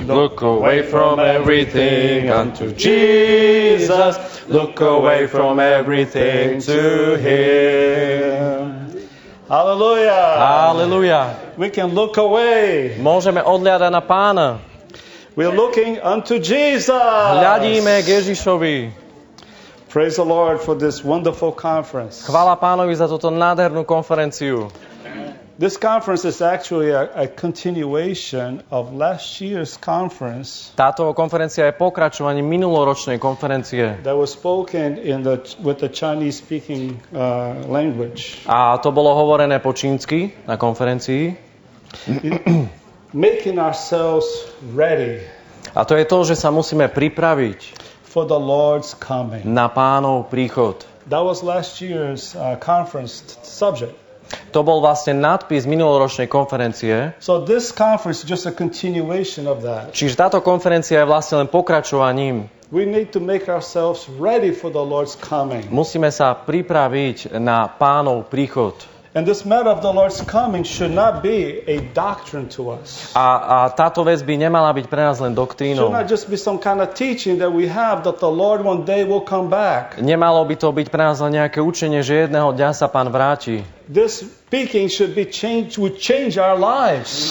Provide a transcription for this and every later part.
Look away from everything unto Jesus. Look away from everything to Him. Hallelujah. Halleluja. We can look away. Môžeme odhľadať na Pána. We're looking unto Jesus. Hľadíme k Ježišovi. Praise the Lord for this wonderful conference. Chvála Pánovi za túto nádhernú konferenciu. This conference is actually a continuation of last year's conference Táto konferencia je pokračovaním minuloročnej konferencie. that was spoken with the Chinese-speaking language. A to bolo hovorené po čínsky na konferencii. Making ourselves ready A to je to, že sa musíme pripraviť for the Lord's coming. na Pánov príchod. That was last year's conference subject. To bol vlastne nadpis minuloročnej konferencie. So this conference is just a continuation of that. Čiže táto konferencia je vlastne len pokračovaním. We need to make ourselves ready for the Lord's coming. Musíme sa pripraviť na Pánov príchod. And this matter of the Lord's coming should not be a doctrine to us. A táto vec by nemala byť pre nás len Should doktrínou. not just be some kind of teaching that we have that the Lord one day will come back. Nemalo by to byť pre nás len nejaké učenie, že jedného dňa sa Pán vráti. This speaking should be changed, would change our lives.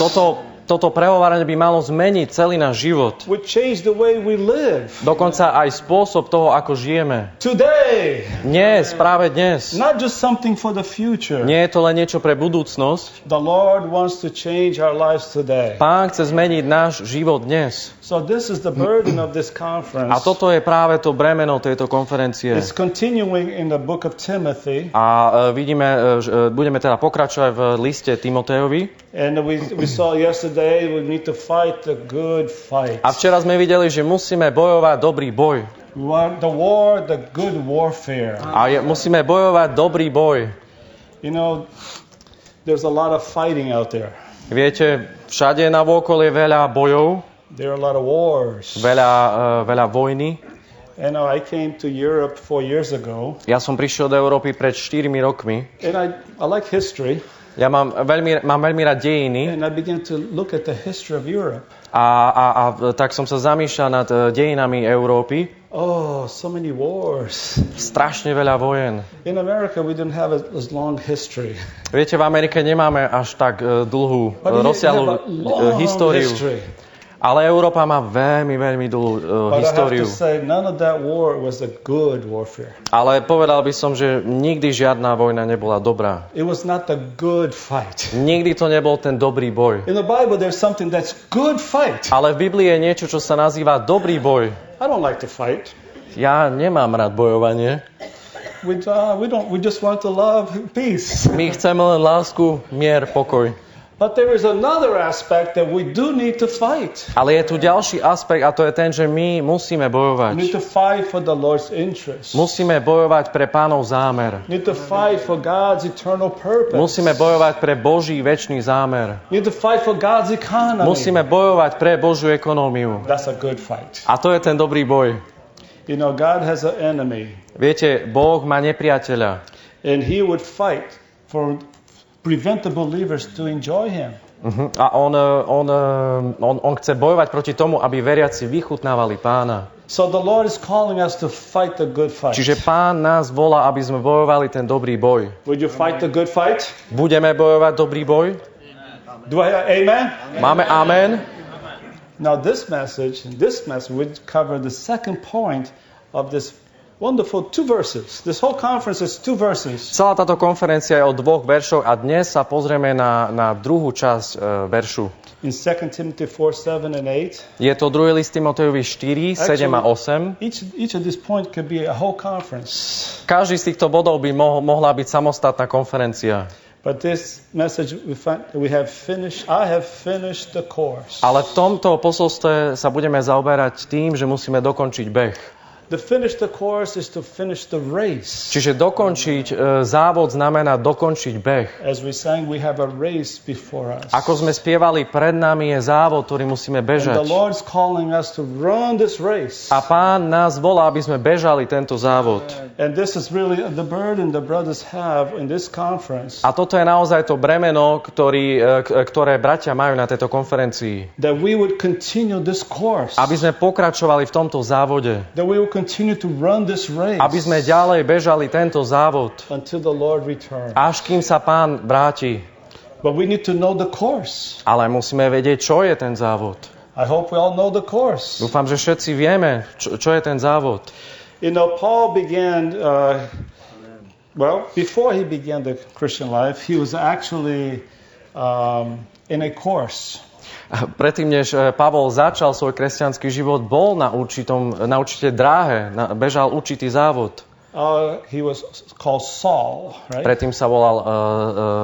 Toto prehováranie by malo zmeniť celý náš život. Would change the way we live. Dokonca aj spôsob toho, ako žijeme. Today. Dnes, práve dnes. Not just something for the future. Nie je to len niečo pre budúcnosť. The Lord wants to change our lives today. Pán chce zmeniť náš život dnes. So this is the burden of this conference. A toto je práve to bremeno tejto konferencie. It's continuing in the book of Timothy. A budeme teda pokračovať v liste Timotejovi. And we saw yesterday we need to fight the good fight. A včera sme videli, že musíme bojovať dobrý boj. We want the war, the good warfare. A musíme bojovať dobrý boj. You know, there's a lot of fighting out there. Viete, všade navôkol je veľa bojov, There are a lot of wars. veľa vojny. And I came to Europe 4 years ago. Ja som prišiel do Európy pred 4 rokmi. And I like history. Ja mám veľmi rád dejiny And I began to look at the history of Europe. a tak som sa zamýšľal nad dejinami Európy. Oh, so many wars. Strašne veľa vojen. In America, we didn't have as long history. Viete, v Amerike nemáme až tak dlhú, But we have rozsiahlu a long históriu. history. Ale Európa má veľmi dlhú But históriu. I have to say, none of that war was a good warfare. Ale povedal by som, že nikdy žiadna vojna nebola dobrá. It was not the good fight. Nikdy to nebol ten dobrý boj. In the Bible, there's something that's good fight. Ale v Biblii je niečo, čo sa nazýva dobrý boj. I don't like to fight. Ja nemám rád bojovanie. We just want to love peace. My chceme len lásku, mier, pokoj. But there is another aspect that we do need to fight. Ale je tu ďalší aspekt a to je ten, že my musíme We bojovať. need to fight for the Lord's interest. Musíme bojovať pre Pánov zámer. We need to fight for God's eternal purpose. Musíme bojovať pre Boží večný zámer. We need to fight for God's economy. Musíme bojovať pre Božiu ekonómiu. That's a good fight. A to je ten dobrý boj. You know, God has an enemy, Viete, Boh má nepriateľa. and He would fight for prevent the believers to enjoy Him. A on chce bojovať proti tomu, aby veriaci vychutnávali Pána. So the Lord is calling us to fight the good fight. Čiže Pán nás volá, aby sme bojovali ten dobrý boj. Would you fight the good fight? Budeme bojovať dobrý boj? Do I have amen? Máme amen? Now this message would cover the second point of this wonderful 2 verses. This whole conference is 2 verses. Celá táto konferencia je o 2 veršoch a dnes sa pozrieme na druhú časť veršu. In 2 Timothy 4, 7 and 8. Je to 2. list Timotejovi 4, 7 a 8. Each of these points could be a whole conference. Každý z týchto bodov by mohla byť samostatná konferencia. But this message I have finished the course. Ale v tomto posolstve sa budeme zaoberať tým, že musíme dokončiť beh. To finish the course is to finish the race. Čiže dokončiť závod znamená dokončiť beh. As we sang, we have a race before us. Ako sme spievali, pred nami je závod, ktorý musíme And bežať. the Lord's calling us to run this race. A Pán nás volá, aby sme bežali tento závod. And this is really the burden the brothers have in this conference. A toto je naozaj to bremeno, ktoré bratia majú na tejto konferencii. That we would continue this course. Aby sme pokračovali v tomto závode. That we would continue to run this race. Aby sme ďalej bežali tento závod. Until the Lord returns. Až kým sa Pán vráti. But we need to know the course. Ale musíme vedieť, čo je ten závod. I hope we all know the course. Dúfam, že všetci vieme, čo je ten závod. You know, Paul began, before he began the Christian life, he was actually in a course. Predtým, než Pavol začal svoj kresťanský život, bol na určitej dráhe, bežal určitý závod. He was called Saul, right? Predtým sa volal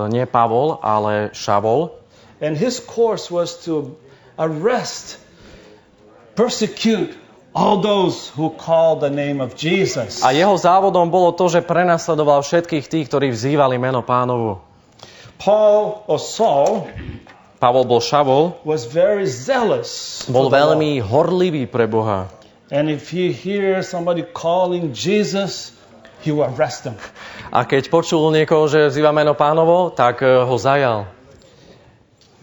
nie Pavol, ale Šavol. And his course was to arrest, persecute all those who call the name of Jesus. A jeho závodom bolo to, že prenasledoval všetkých tých, ktorí vzývali meno Pánovu. Saul Pavol bol Šavol, was very zealous. bol veľmi horlivý pre Boha. And if he hears somebody calling Jesus, he will arrest them. A keď počul niekoho, že vzýva meno Pánovo, tak ho zajal.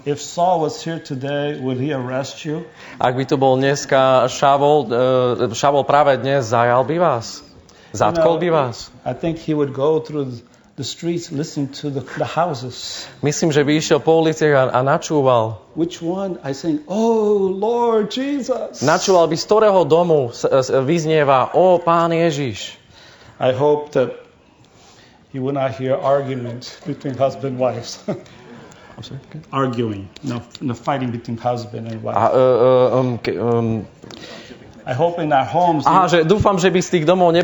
If Saul was here today, would he arrest you? Ak by tu bol dneska Šavol práve dnes, zajal by vás? Zatkol by vás? I think he would go through the streets listening to the houses. Myslím, že by išiel po uliciach a načúval. Which one? I say, oh, Lord Jesus. Načúval by, z ktorého domu vyznieva, o, Pán Ježiš. I hope that he will not hear argument between husband and wives. Arguing, no fighting between husband and wife. I hope in our homes. Že dúfam, že by z tých domov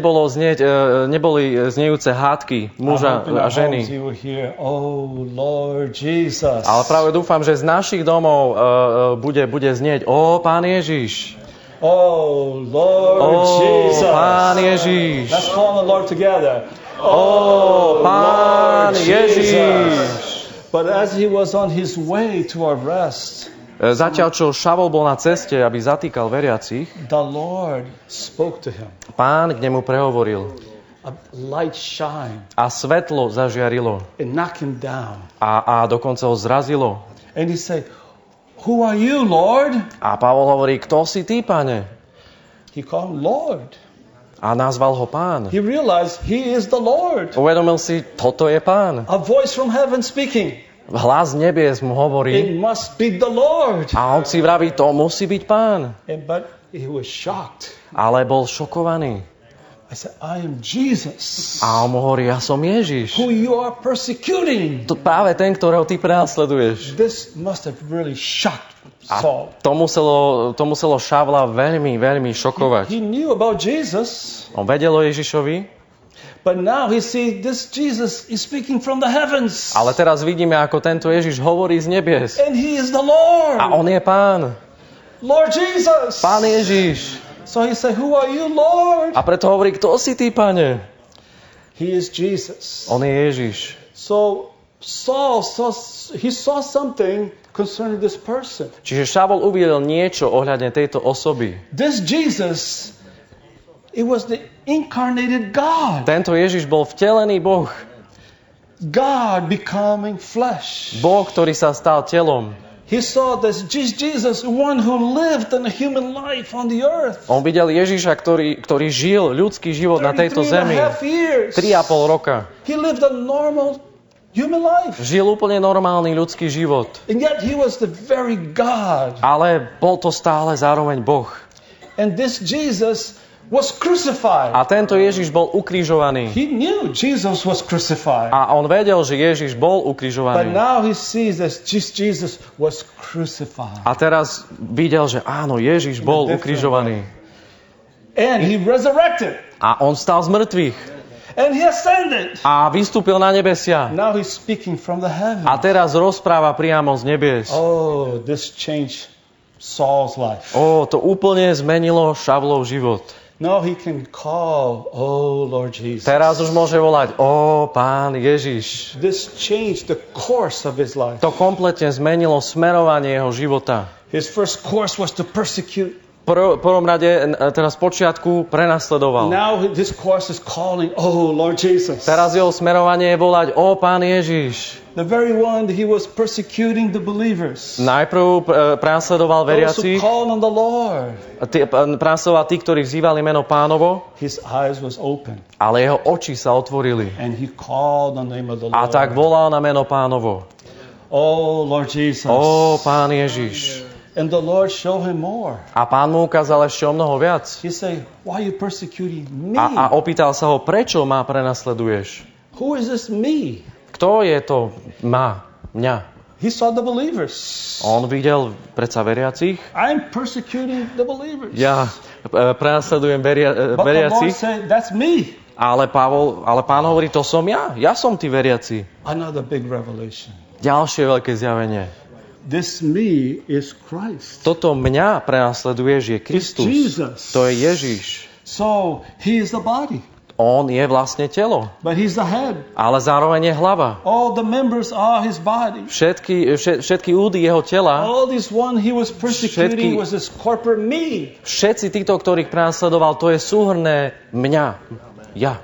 neboli znejúce hádky muža a ženy. Hear, oh, Lord Jesus. Ale práve dúfam, že z našich domov bude znieť, o, Pán Ježiš. Oh, Lord Jesus. Pán Ježiš. Let's call the Lord together. Oh, Pán Ježiš. But as he was on his way to arrest, zatiaľ, čo Šavol bol na ceste, aby zatýkal veriacich, the Lord spoke to him. Pán k nemu prehovoril. A light shine. A svetlo zažiarilo. And knocked him down. A dokonca ho zrazilo. And he said, who are you, Lord? A Pavol hovorí, kto si ty, Pane? He called him Lord. A nazval ho Pán. He realized he is the Lord. Uvedomil si, toto je Pán. A voice from heaven speaking. Hlas nebies mu hovorí. It must be the Lord. A on si vraví, to musí byť Pán. But he was shocked. Ale bol šokovaný. I said, I am Jesus. A on mu hovorí, ja som Ježiš. Who you are persecuting. To práve ten, ktorého ty prenasleduješ. This must have really shocked Saul. A to muselo Šavla veľmi, veľmi šokovať. He knew about Jesus. On vedel o Ježišovi. But now he sees this Jesus is speaking from the heavens. Ale teraz vidíme, ako tento Ježiš hovorí z nebies. And he is the Lord. A on je Pán. Lord Jesus. Pán Ježiš. So he said, who are you, Lord? A preto hovorí, kto si ty, Pane? He is Jesus. On je Ježiš. So Saul saw something concerning this person. Čiže Šavol uvidel niečo ohľadne tejto osoby. This Jesus, it was the incarnated God. Tento Ježiš bol vtelený Boh. God becoming flesh. Boh, ktorý sa stal telom. He saw this Jesus, one who lived in a human life on the earth. On videl Ježiša, ktorý žil ľudský život na tejto zemi. 3,5 roka. He lived a normal human life. Žil úplne normálny ľudský život. And yet he was the very God. Ale bol to stále zároveň Boh. And this Jesus was crucified. A tento Ježiš bol ukrižovaný. He knew Jesus was crucified. A on vedel, že Ježiš bol ukrižovaný. But now he sees that Jesus was crucified. A teraz videl, že áno, Ježiš bol ukrižovaný. And he resurrected. A on stal z mŕtvych. And he ascended. A vystúpil na nebesia. Now he's speaking from the heavens. A teraz rozpráva priamo z nebies. Oh, this changed Saul's life. To úplne zmenilo Šavlov život. Now he can call, oh Lord Jesus. Teraz už môže volať, ó, Pán Ježiš. This changed the course of his life. To kompletne zmenilo smerovanie jeho života. His first course was to persecute. Prvom rade, teraz v počiatku prenasledoval. Now his course is calling, oh Lord Jesus. Teraz jeho smerovanie je volať, ó, Pán Ježiš. The very one he was persecuting the believers. Najprv prenasledoval Those who veriacich, called on the Lord. prenasledoval tých, ktorí vzývali meno Pánovo, His eyes was open. ale jeho oči sa otvorili. And he called on the name of the A Lord. tak volal na meno Pánovo. Oh Lord Jesus. Ó, Pán Ježiš. And the Lord showed him more. A Pán mu ukázal ešte o mnoho viac. He said, why are you persecuting me? A opýtal sa ho, prečo ma prenasleduješ? Who is this me? Kto je to mňa? He saw the believers. On videl predsa veriacich. I'm persecuting the believers. Ja prenasledujem But the Lord veriacich. said, that's me. Ale Pán hovorí, to som ja. Ja som tí veriaci. Another big revelation. Ďalšie veľké zjavenie. This me is Christ. Toto mňa prenasleduješ je Kristus. Jesus. To je Ježiš. So he is the body, On je vlastne telo, but he's the head. ale zároveň je hlava. All the members are his body. Všetky údy jeho tela, All this one he was persecuting was this corporate me. všetci títo, ktorých prenasledoval, to je súhrnné mňa, ja.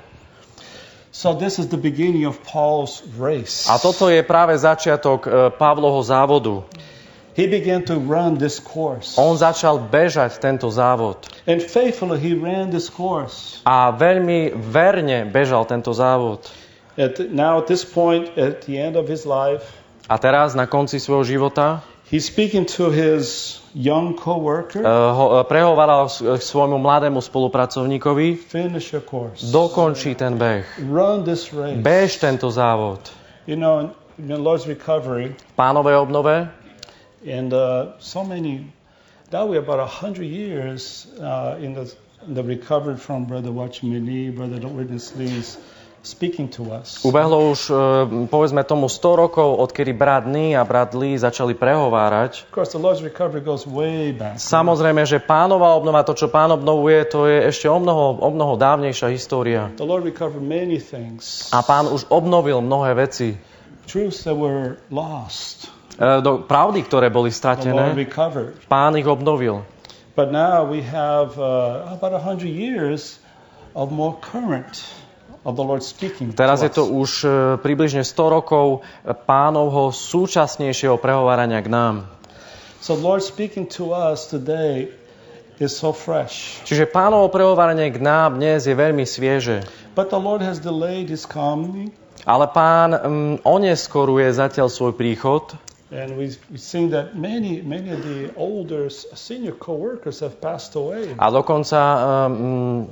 So this is the beginning of Paul's race. A toto je práve začiatok Pavlovho závodu. He began to run this course. On začal bežať tento závod. And faithfully he ran this course. A veľmi verne bežal tento závod. Now at this point, at the end of his life, A teraz na konci svojho života he's speaking to his young co-worker. Prehováral k svojmu mladému spolupracovníkovi, Finish your course. dokončí ten beh. Run this race. Bež tento závod. You know, in the Lord's recovery, Pánovej obnove, and so many, that we're about 100 years in the recovery from Brother Watchman Nee, Brother Witness Lee's speaking to us. ubehlo už, povedzme tomu, 100 rokov, odkedy brat Nee a brat Lee začali prehovárať. Of course, the Lord's recovery goes way back. Samozrejme, že Pánova obnova, to, čo Pán obnovuje, to je ešte o mnoho dávnejšia história. The Lord recovered many things. A Pán už obnovil mnohé veci. Truths that were lost. Pravdy, ktoré boli The Lord stratené, recovered. Pán ich obnovil. But now we have about 100 years of more current of the Lord speaking. Teraz to je to us. už približne 100 rokov Pánovho súčasnejšieho prehovárania k nám. So the Lord speaking to us today is so fresh. Čiže Pánovo prehováranie k nám dnes je veľmi svieže. But the Lord has delayed his coming. Ale Pán oneskoruje zatiaľ svoj príchod. And we seen that many of the older senior co-workers have passed away. A dokonca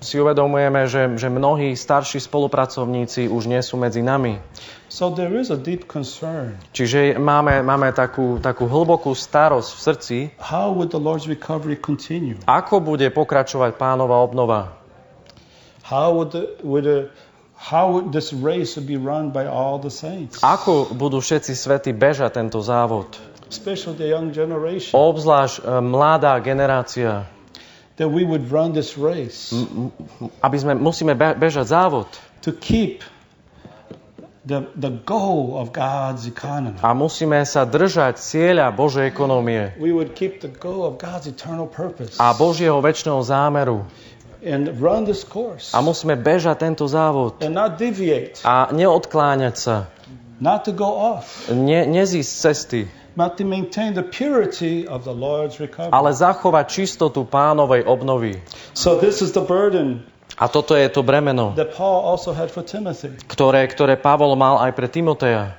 si uvedomujeme, že mnohí starší spolupracovníci už nie sú medzi nami. So there is a deep concern. Čiže máme takú hlbokú starosť v srdci. How would the Lord's recovery continue? Ako bude pokračovať Pánova obnova? How would this race be run by all the saints? Ako budú všetci svätí bežať tento závod? Especially the young generation. Obzvlášť mladá generácia. That we would run this race. Musíme bežať závod. To keep the goal of God's economy. A musíme sa držať cieľa Božej ekonomie We would keep the goal of God's eternal purpose. a Božieho večného zámeru. And run this course. A musíme bežať tento závod. And not deviate. A neodkláňať sa. Not to go off. Nezísť z cesty. But to maintain the purity of the Lord's recovery. Ale zachovať čistotu Pánovej obnovy. So this is the burden A toto je to bremeno, that Paul also had for Timothy. ktoré Pavol mal aj pre Timoteja.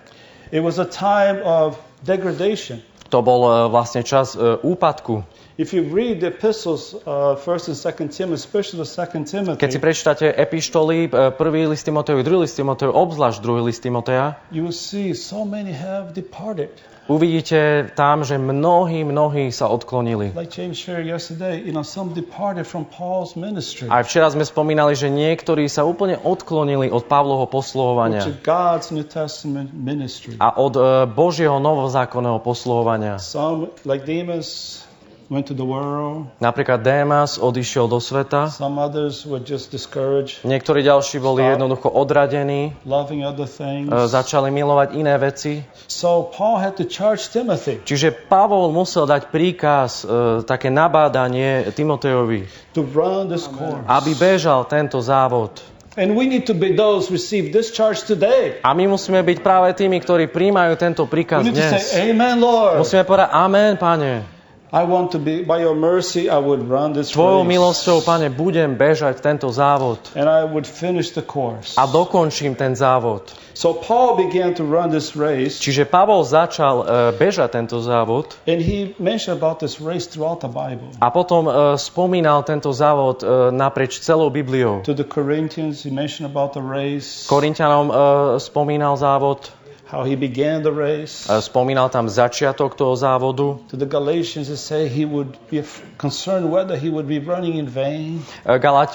It was a time of degradation. To bol vlastne čas úpadku. If you read the epistles, 1 and 2 Timothy, especially the 2 Timothy, Keď si prečítate epištoly, 1. list Timoteju, 2. list Timoteju, obzvlášť 2. list Timoteja, you will see so many have departed. uvidíte tam, že mnohí sa odklonili. Like James shared yesterday, some departed from Paul's ministry, Aj včera sme spomínali, že niektorí sa úplne odklonili od Pavlovho posluhovania which is God's New Testament ministry. a od Božieho novozákonného posluhovania. Some, like Demas, went to the world. Napríklad Démas odišiel do sveta. Some others were just discouraged, Niektorí ďalší boli jednoducho odradení. loving other things. Začali milovať iné veci. So Paul had to charge Timothy Čiže Pavol musel dať príkaz, také nabádanie Timotejovi, to run this course. aby bežal tento závod. And we need to be those receive this charge today. A my musíme byť práve tými, ktorí príjmajú tento príkaz We need to dnes. say, Amen, Lord. Musíme povedať amen, Pane. I want to be, by your mercy, I would run this Tvojou race. milosťou, Pane, budem bežať tento závod. And I would finish the course. A dokončím ten závod. So Paul began to run this race. Čiže Pavol začal bežať tento závod And he mentioned about this race throughout the Bible. a potom spomínal tento závod naprieč celou Bibliou. To the Corinthians, he mentioned about the race, Korinťanom spomínal závod, how he began the race. spomínal tam začiatok toho závodu. To the Galatians, he said he would be concerned whether he would be running in vain.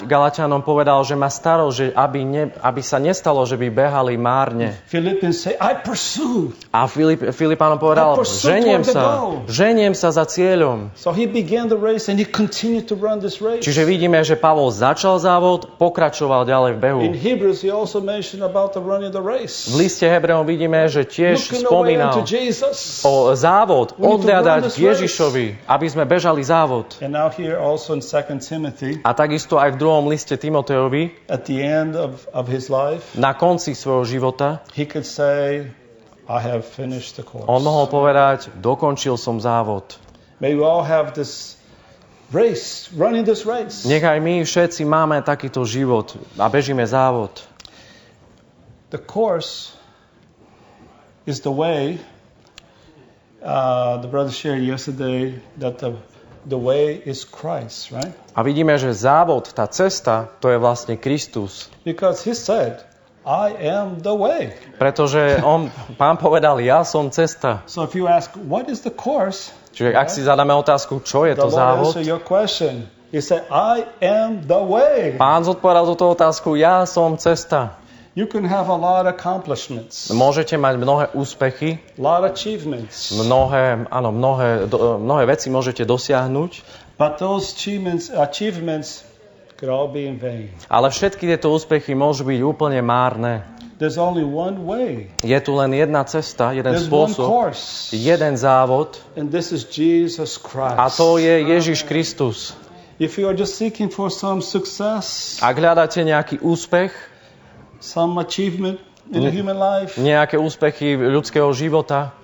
Galatianom povedal, že má starosť, že aby sa nestalo, že by behali márne. Philippians say, I pursue. A Filipánom povedal, ženiem sa za cieľom. So he began the race and he continued to run this race. Čiže vidíme, že Pavol začal závod, pokračoval ďalej v behu. In Hebrews, he also mentioned about the running the race. V liste Hebrejom vidíme, že tiež Looking away spomínal unto Jesus. o závod, We need to run odhľadať this k Ježišovi, aby sme bežali závod. And now here also in 2 Timothy, A takisto aj v 2. liste Timotejovi, at the end of his life, na konci svojho života, he could say, I have finished the course. on mohol povedať, dokončil som závod. May we all have this race, running this race. Nech aj my všetci máme takýto život a bežíme závod. The course is the way. The brother shared yesterday that the way is Christ, right? A vidíme, že závod, tá cesta, to je vlastne Kristus. Because he said, I am the way. Pretože Pán povedal, ja som cesta. So if you ask, what is the course? Čiže ak si zadáme otázku, čo je The to Lord závod, answer your question. He said, I am the way. Pán zodpovedal túto otázku, ja som cesta. You can have a lot of accomplishments, Môžete mať mnohé úspechy, a lot of achievements, mnohé veci môžete dosiahnuť, but those achievements could all be in vain. ale všetky tieto úspechy môžu byť úplne márne. There's only one way. Je tu len jedna cesta, jeden There's one spôsob, course. jeden závod And this is Jesus Christ. a to je Ježiš Kristus. If you are just seeking for some success, Ak hľadáte nejaký úspech, some achievement in the human life, nejaké úspechy ľudského života,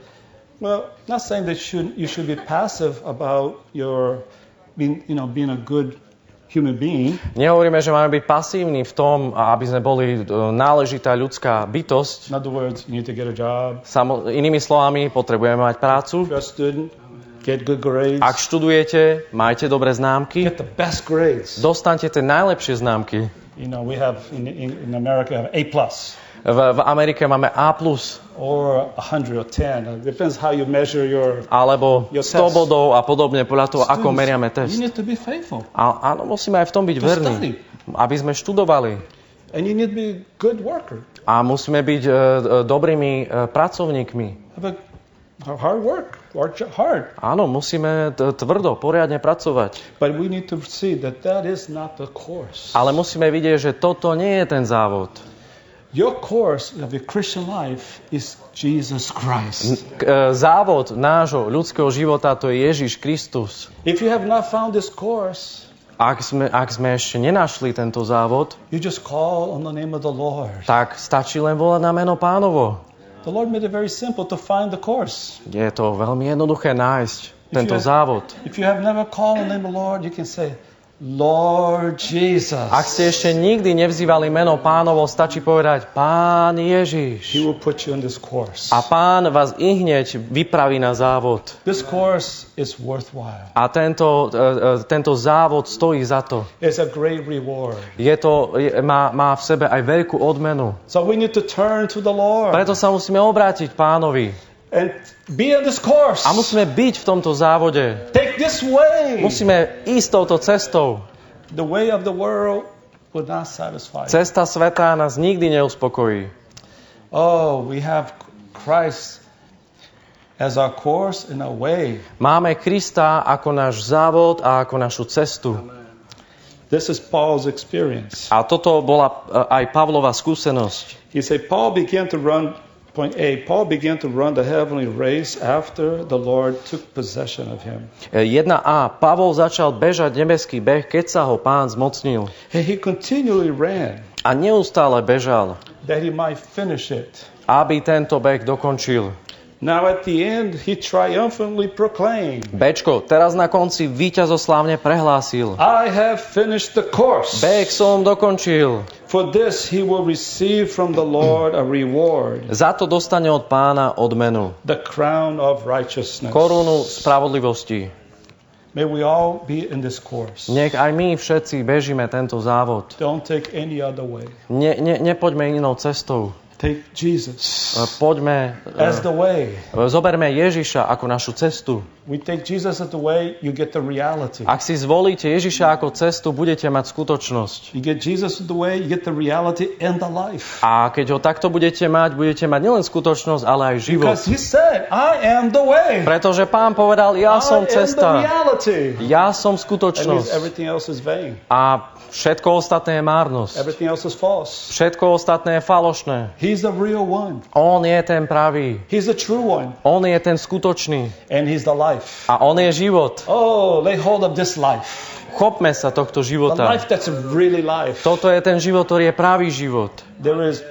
well, not saying that you should be passive about your being a good human being. nehovoríme, že máme byť pasívni v tom, aby sme boli náležitá ľudská bytosť. In other words, you need to get a job. Inými slovami, potrebujeme mať prácu. If you're a student, get good grades. Ak študujete, majte dobré známky, Get the best grades. dostaňte tie najlepšie známky. We have in America have A+, V Amerike máme A+, or 100 or 10. It depends how you measure your. alebo Your 100 test. bodov a podobne, podľa toho, ako Students, meriame You test. need to be faithful. A áno, musíme aj v tom byť To verní, study. aby sme študovali. And you need to be a good worker. A musíme byť dobrými pracovníkmi. Have a hard work. Work hard. Áno, musíme tvrdo, poriadne pracovať. But we need to see that is not the course. Ale musíme vidieť, že toto nie je ten závod. Your course of your Christian life is Jesus Christ. Závod nášho ľudského života to je Ježiš Kristus. If you have not found this course, Ak sme ešte nenašli tento závod, you just call on the name of the Lord. tak stačí len volať na meno Pánovo. The Lord made it very simple to find the course. Je to veľmi jednoduché nájsť tento závod. If you have never called on the name of the Lord, you can say, Lord Jesus. Ak ste ešte nikdy nevzývali meno Pánovo, stačí povedať Pán He Ježiš. will put you in this course. A Pán vás ihneď vypraví na závod. This course is worthwhile. A tento závod stojí za to. It's a great reward. Má v sebe aj veľkú odmenu. So we need to turn to the Lord Preto sa musíme obrátiť Pánovi. and be in this course. A musíme byť v tomto závode. Take this way. Musíme ísť touto cestou. The way of the world would not satisfy. Cesta sveta nás nikdy neuspokojí. Oh, we have Christ as our course and our way. Máme Krista ako náš závod a ako našu cestu. This is Paul's experience. A toto bola aj Pavlova skúsenosť. He said, Paul began to run the heavenly race after the Lord took possession of him. 1a. Pavol začal bežať nebeský beh, keď sa ho Pán zmocnil. He continually ran A neustále bežal, that he might finish it. aby tento beh dokončil. Now at the end, he triumphantly proclaimed, Bečko, teraz na konci víťazoslávne prehlásil. I have finished the course. Beh som dokončil. For this he will receive from the Lord a reward, Za to dostane od Pána odmenu. the crown of righteousness. Korunu spravodlivosti. May we all be in this course. Nech aj my všetci bežíme tento závod. Don't take any other way. Nepoďme inou cestou. Take Jesus Poďme, as the way. zoberme Ježiša ako našu cestu. We take Jesus as the way, you get the reality. Ak si zvolíte Ježiša ako cestu, budete mať skutočnosť. You get Jesus as the way, you get the reality and the life. A keď ho takto budete mať nielen skutočnosť, ale aj život. Because he said, I am the way. Pretože Pán povedal, ja som I am the cesta, reality. ja som That means skutočnosť. everything else is vain. A všetko ostatné je márnosť. Everything else is false. Všetko ostatné je falošné. He's the real one. On je ten pravý. He's the true one. On je ten skutočný. And he's the life. A on je život. Oh, lay hold of this life. Chopme sa tohto The života. life that's really life. Toto je ten život, ktorý je pravý život. There is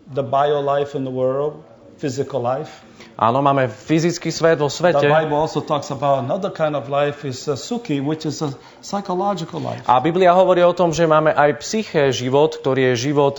the bio life in the world, physical life. Áno, máme fyzický svet vo The svete. Bible also talks about another kind of life is sukhi, which is a psychological life. A Biblia hovorí o tom, že máme aj psyché život, ktorý je život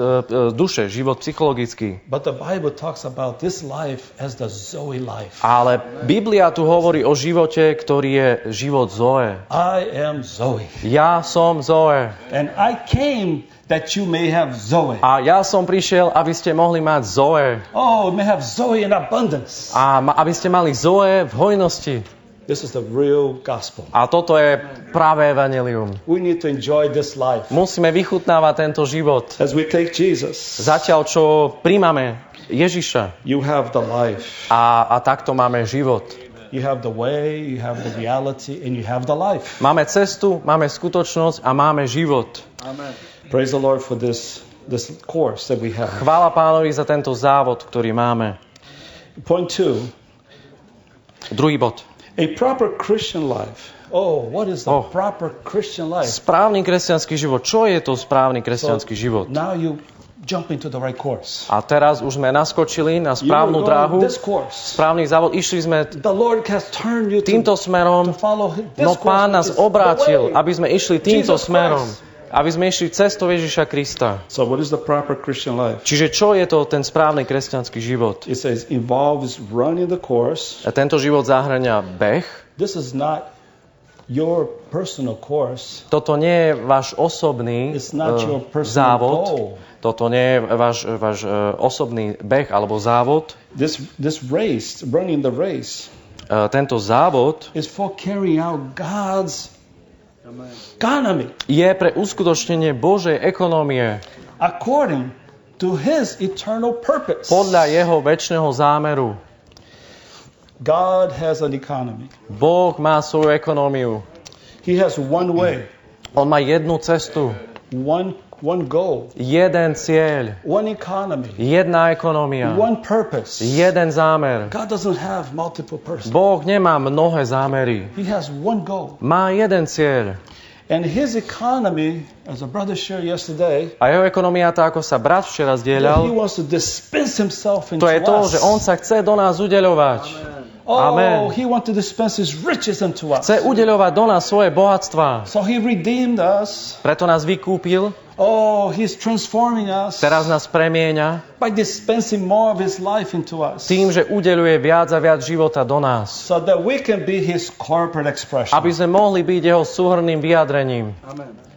duše, život psychologický. But the Bible talks about this life as the Zoe life. Ale Biblia tu hovorí o živote, ktorý je život Zoe. I am Zoe. Ja som Zoe. And I came that you may have Zoe. A ja som prišiel, aby ste mohli mať Zoe. Oh, may have Zoe in abundance. A aby ste mali Zoe v hojnosti. This is the real gospel. A toto je pravé evanjelium. We need to enjoy this life. Musíme vychutnávať tento život. As we take Jesus, Zatiaľ, čo príjmame Ježiša. you have the life. A takto máme život. You have the way, you have the reality, and you have the life. Máme cestu, máme skutočnosť a máme život. Amen. Praise the Lord for this course that we have. Chvála Pánovi za tento závod, ktorý máme. Point 2. Druhý bod. A proper Christian life. Oh, what is the proper Christian life? Správny kresťanský život. Čo je to správny kresťanský život? Now you jump into the right course. A teraz už sme naskočili na You správnu will go dráhu, this course. správny závod. Išli sme The Lord has turned you týmto to smerom, follow this no course, Pán nás which is the obrátil, way. aby sme išli týmto Jesus smerom. Christ. Aby sme išli cestou Ježiša Krista. So what is the proper Christian life? Čiže čo je to ten správny kresťanský život? It says involves running the course. A tento život zahŕňa beh. This is not your personal course. Toto nie je váš osobný It's not your personal závod. goal. Toto nie je váš osobný beh alebo závod. This race, running the race, Tento závod is for carrying out God's economy je pre uskutočnenie Božej ekonómie according to His eternal purpose. podľa jeho večného zámeru. God has an economy. Boh má svoju ekonómiu. He has one way, On má jednu cestu, one goal, jeden cieľ, one economy, jedna ekonómia, one purpose. jeden zámer. God doesn't have multiple persons. Boh nemá mnohé zámery. He has one goal. Má jeden cieľ. And His economy, as a brother shared yesterday, A jeho ekonomia, tá ako sa brat včera He zdieľal, wants to dispense Himself into to je to, us. že on sa chce do nás udeľovať. Amen. He wants to dispense His riches into us. Chce udeľovať do nás svoje bohatstva. So He redeemed us. Preto nás vykúpil, He's transforming us teraz nás premieňa by dispensing more of His life into us, tým, že udeľuje viac a viac života do nás. so that we can be His corporate expression. Aby sme mohli byť jeho súhrnným vyjadrením.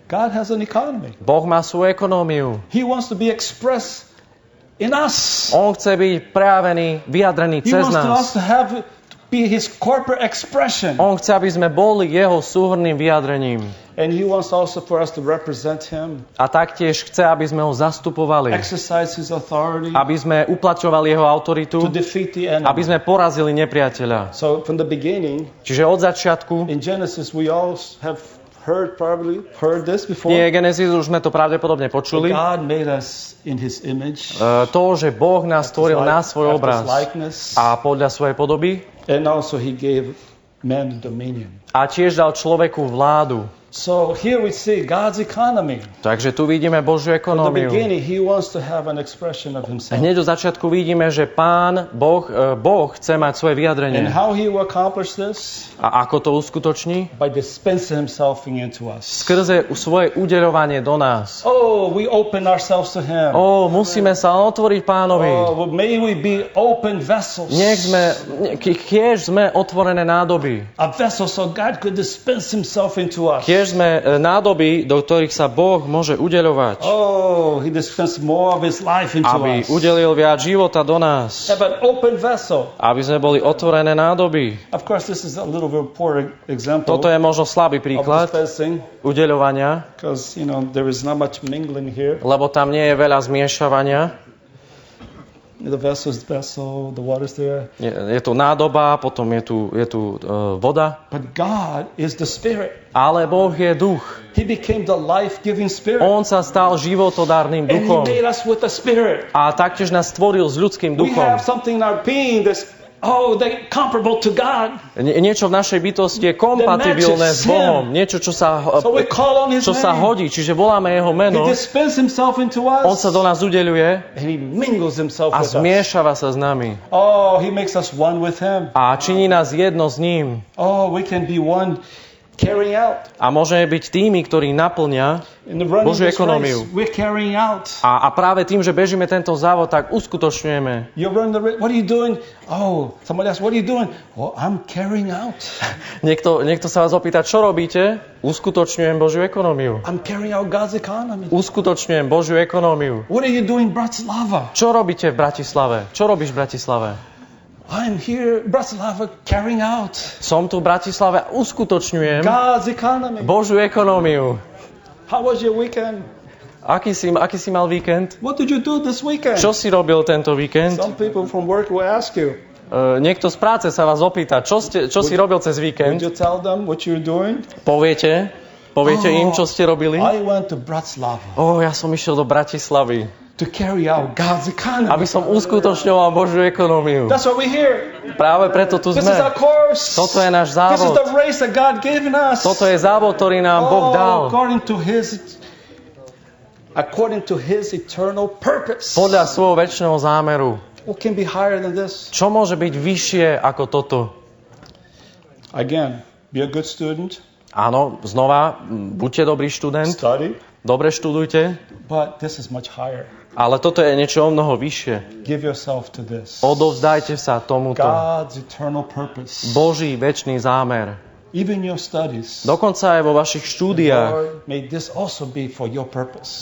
God has an economy. Boh má svoju ekonómiu. He wants to be expressed in us. On chce byť prejavený, vyjadrený He cez wants to us nás. to have be his corporate expression. On chce, aby sme boli jeho súhrnným vyjadrením. And he wants also for us to represent him, A taktiež chce, aby sme ho zastupovali. exercise his authority, Aby sme uplatňovali jeho autoritu. to defeat the enemy. Aby sme porazili nepriateľa. So from the beginning, Čiže od začiatku, in Genesis, we all have probably heard this before. nie Genesis, už sme to pravdepodobne počuli. God made us in his image, To, že Boh nás stvoril na svoj after his obraz likeness, a podľa svojej podoby and also he gave man dominion. a tiež dal človeku vládu. So here we see God's economy. Takže tu vidíme Božiu From the ekonómiu. beginning, he wants to have an expression of himself. Hneď do začiatku vidíme, že Pán, Boh chce mať svoje And vyjadrenie. how he will accomplish this? A ako to uskutoční? By dispensing himself into us. Skrze svoje udeľovanie do nás. Oh, we open ourselves to him. Musíme sa otvoriť Pánovi. Oh, well, may we be open vessels. Kiež sme otvorené nádoby. A vessel so God could dispense himself into us. Kiež sme nádoby, do ktorých sa Boh môže udeľovať. Oh, he dispensed more of his life into Aby us. udelil viac života do nás. Have an open vessel. Aby sme boli otvorené nádoby. Of course, this is a little bit poor example Toto je možno slabý of príklad dispensing, udeľovania, because there is not much mingling here. lebo tam nie je veľa zmiešavania. The vessel is the vessel, the water's there. Je tu nádoba, potom je tu voda. But God is the Spirit. Ale Boh je duch. He became the life-giving Spirit. On sa stal životodárnym And He duchom. made us with the Spirit. A taktiež nás stvoril s ľudským We duchom. have something in our being that's they're comparable to God. Niečo v našej bytosti je kompatibilné s Bohom. Niečo, čo sa So we call on His name. hodí. Čiže voláme jeho He meno. dispenses Himself into On us. sa do nás udeľuje And He mingles Himself a with us. zmiešava sa s nami. Oh, He makes us one with Him. A činí nás jedno s ním. Oh, we can be one carrying out. A môžeme byť tými, ktorí naplňa In the running Božiu this ekonómiu. race, we're carrying out. a práve tým, že bežíme tento závod, tak uskutočňujeme. You run the race. What are you doing? Oh, somebody else. What are you doing? Oh, I'm carrying out. Niekto sa vás opýta, čo robíte? Uskutočňujem Božiu ekonómiu. I'm carrying out God's economy. Uskutočňujem Božiu ekonómiu. What are you doing, Bratislava? Čo robíte v Bratislave? Čo robíš v Bratislave? I'm here, Bratislava, carrying out Som tu v Bratislave a uskutočňujem God's economy. Božiu ekonómiu. How was your weekend? Aký si mal víkend? What did you do this weekend? Čo si robil tento víkend? Some people from work will ask you. Niekto z práce sa vás opýta, čo si robil cez Would víkend? you tell them what you're doing? Poviete im, čo ste robili? I went to Bratislava Ja som išiel do Bratislavy, to carry out God's economy. aby som uskutočňoval Božiu ekonómiu. That's what we hear. Práve preto tu This is our sme. course. Toto je náš This is závod. the race that God given us. Toto je závod, ktorý nám Boh dal. According to His eternal purpose. Podľa svojho večného zámeru. What can be higher than this? Čo môže byť vyššie ako toto? Again, be a good student, Áno, znova, buďte dobrý študent, study, dobre študujte, but this is much higher. ale toto je niečo o mnoho vyššie. Give yourself to this. Odovzdajte sa tomuto. God's eternal purpose. Boží večný zámer. Even your studies. Dokonca aj vo vašich štúdiách. Lord, may this also be for your purpose.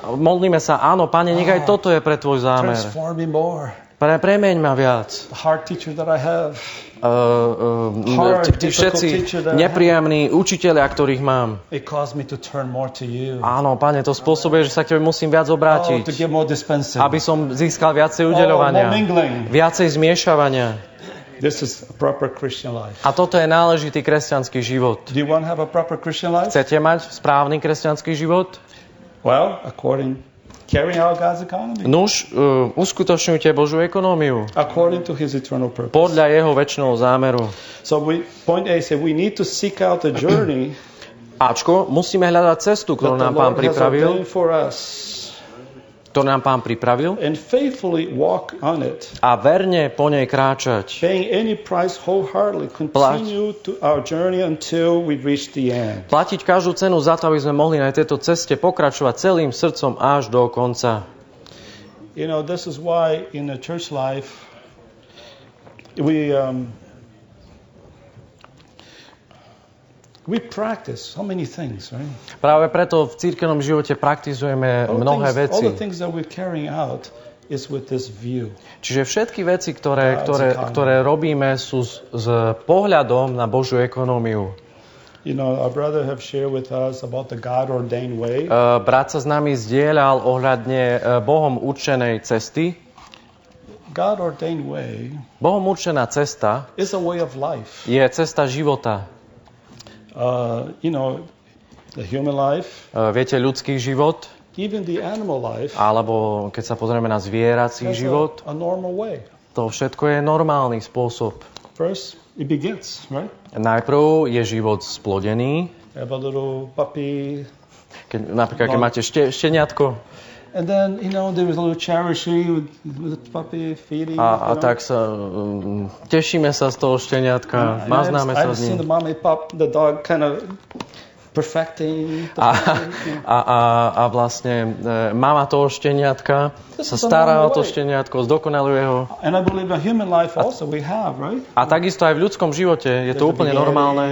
Modlíme sa, áno, Pane, nech aj toto je pre tvoj zámer. Transform me more. Premeň ma viac. The hard teacher that I have. Tí všetci nepríjemní učitelia, ktorých mám. It caused me to turn more to you. Áno, Pane, to spôsobuje, že sa k tebe musím viac To obrátiť. give more dispensing. Aby som získal viacej more udeľovania. mingling. Viacej zmiešavania. This is a proper Christian life. A toto je náležitý kresťanský život. Do you want to have a proper Christian life? Chcete mať správny kresťanský život? Well, carrying out God's economy. Nuž, uskutočňujte Božiu ekonómiu. According to His eternal purpose. Podľa jeho večného zámeru. So point A said we need to seek out the journey Ačko, musíme hľadať cestu, ktorú that the nám Pán Lord has pripravil. ordained for us. Ktorú nám Pán pripravil. And faithfully walk on it. A verne po nej kráčať. Paying any price wholeheartedly. Continue to our journey until we reach the end. Platiť každú cenu za to, aby sme mohli na tejto ceste pokračovať celým srdcom až do konca. You know, this is why in the church life we practice so many things, right? Práve preto v cirkevnom živote praktizujeme mnohé All veci. the things that we're carrying out is with this view. Čiže všetky veci, ktoré robíme, sú s pohľadom na Božiu ekonómiu. You know, our brother have shared with us about the God-ordained way. Brat sa s nami zdieľal ohľadne Bohom určenej cesty. God-ordained way Bohom určená cesta is a way of life. je cesta života. You know, the human life, Viete, ľudský život, even the animal life, alebo keď sa pozrieme na zvierací has život, a normal way. to všetko je normálny spôsob. First, it begins, right? Najprv je život splodený, Have a little puppy, napríklad keď máte šteniatko and then, you know, there was a little cherishing with the puppy feeding. a tak sa tešíme sa z toho šteniatka, maznáme sa I've s seen the ním. mommy pup, the dog kind of perfecting the A vlastne mama toho šteniatka sa stará o to šteniatko, zdokonaluje ho. And I believe in human life also we have, right? A takisto aj v ľudskom živote je to úplne normálne.